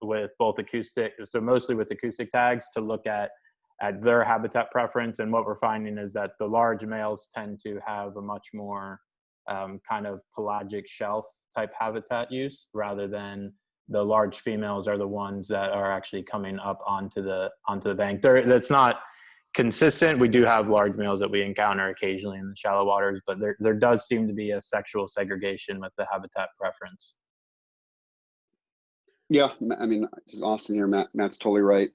with both acoustic, so mostly with acoustic tags to look at their habitat preference. And what we're finding is that the large males tend to have a much more kind of pelagic shelf type habitat use, rather than the large females are the ones that are actually coming up onto the bank. That's not consistent. We do have large males that we encounter occasionally in the shallow waters, but there does seem to be a sexual segregation with the habitat preference. Yeah, I mean, this is Austin here. Matt's totally right.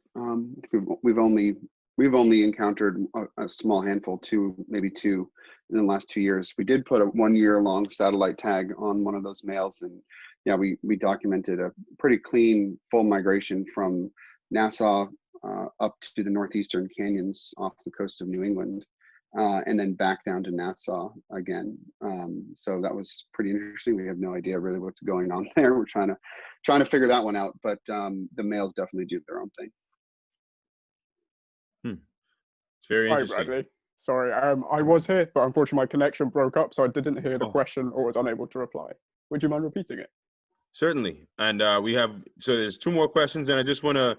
We've only encountered a small handful, maybe two in the last 2 years. We did put a 1-year-long satellite tag on one of those males, and yeah, we documented a pretty clean full migration from Nassau up to the northeastern canyons off the coast of New England, and then back down to Nassau again. So that was pretty interesting. We have no idea really what's going on there. We're trying to figure that one out, but the males definitely do their own thing. It's very interesting. Hi, Bradley. Sorry, I was here, but unfortunately my connection broke up, so I didn't hear the question or was unable to reply. Would you mind repeating it? Certainly. And so there's 2 more questions, and I just want to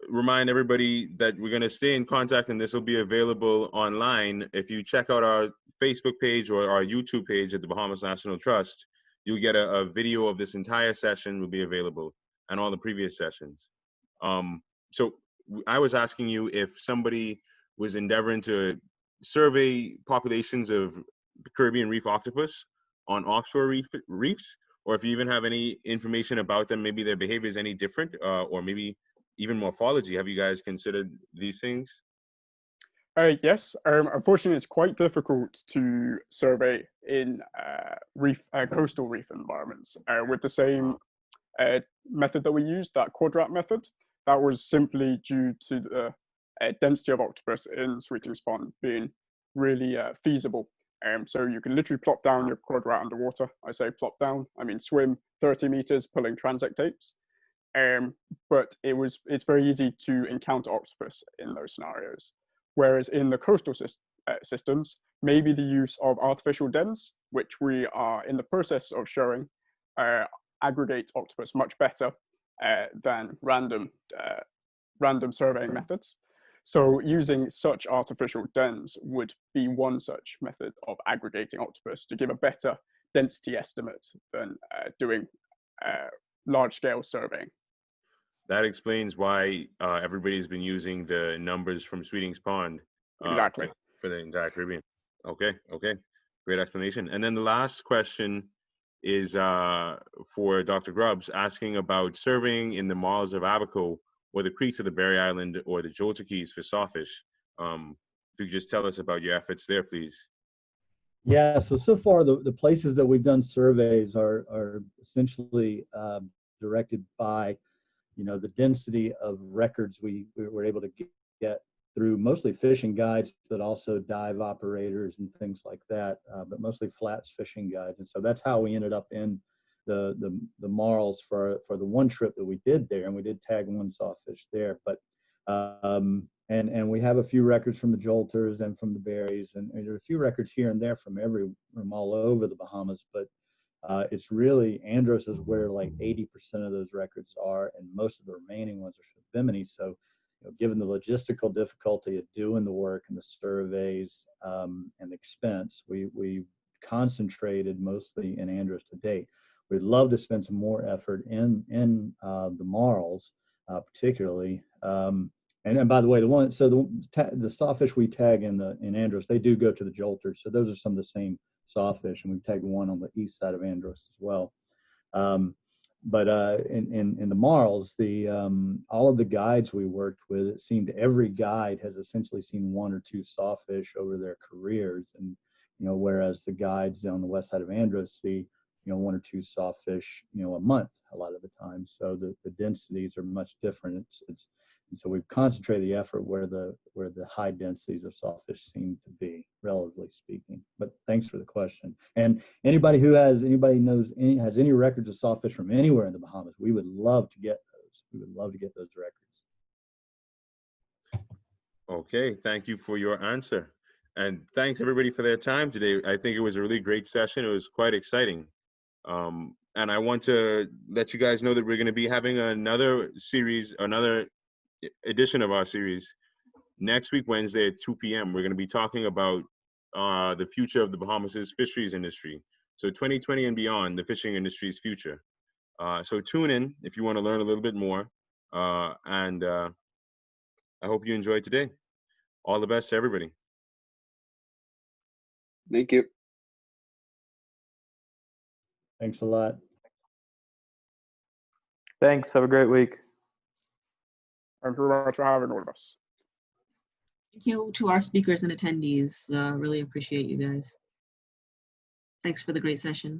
remind everybody that we're going to stay in contact, and this will be available online. If you check out our Facebook page or our YouTube page at the Bahamas National Trust, you'll get a video of this entire session will be available, and all the previous sessions. So I was asking you if somebody was endeavoring to survey populations of Caribbean reef octopus on offshore reefs, or if you even have any information about them, maybe their behavior is any different, or maybe even morphology. Have you guys considered these things? Yes. Unfortunately, it's quite difficult to survey in coastal reef environments with the same method that we used, that quadrat method. That was simply due to the density of octopus in Sweetings Pond being really feasible. So you can literally plop down your quadrat underwater. I say plop down, I mean swim 30 meters pulling transect tapes. But it's very easy to encounter octopus in those scenarios. Whereas in the coastal systems, maybe the use of artificial dens, which we are in the process of showing, aggregate octopus much better than random surveying methods. So using such artificial dens would be one such method of aggregating octopus to give a better density estimate than doing large-scale surveying. That explains why everybody's been using the numbers from Sweetings Pond Exactly. for the entire Caribbean. Okay, great explanation. And then the last question is for Dr. Grubbs, asking about surveying in the Marls of Abaco or the creeks of the Berry Island or the Jolter Keys for sawfish. If you could just tell us about your efforts there, please. Yeah, so far the places that we've done surveys are essentially directed by, the density of records we were able to get through mostly fishing guides, but also dive operators and things like that, but mostly flats fishing guides. And so that's how we ended up in the marls for the one trip that we did there, and we did tag one sawfish there. But and we have a few records from the Jolters and from the Berries, and there are a few records here and there from all over the Bahamas. But it's really ANDROS is where like 80% of those records are, and most of the remaining ones are from Bimini. So, given the logistical difficulty of doing the work and the surveys and the expense, we concentrated mostly in ANDROS to date. We'd love to spend some more effort in the marls, particularly. And by the way, the sawfish we tag in ANDROS, they do go to the Jolters. So those are some of the same sawfish, and we've tagged one on the east side of ANDROS as well. But in the marls, all of the guides we worked with, it seemed every guide has essentially seen one or two sawfish over their careers, and whereas the guides on the west side of ANDROS see one or two sawfish a month a lot of the time. So the densities are much different. And so we've concentrated the effort where the high densities of sawfish seem to be, relatively speaking. But thanks for the question. And anybody has any records of sawfish from anywhere in the Bahamas, we would love to get those. We would love to get those records. Okay, thank you for your answer. And thanks everybody for their time today. I think it was a really great session. It was quite exciting. And I want to let you guys know that we're going to be having another edition of our series next week, Wednesday at 2 p.m. We're going to be talking about the future of the Bahamas' fisheries industry. So 2020 and beyond, the fishing industry's future. So tune in if you want to learn a little bit more. And I hope you enjoyed today. All the best to everybody. Thank you. Thanks a lot. Thanks. Have a great week. Thank you very much for having all of us. Thank you to our speakers and attendees. Really appreciate you guys. Thanks for the great session.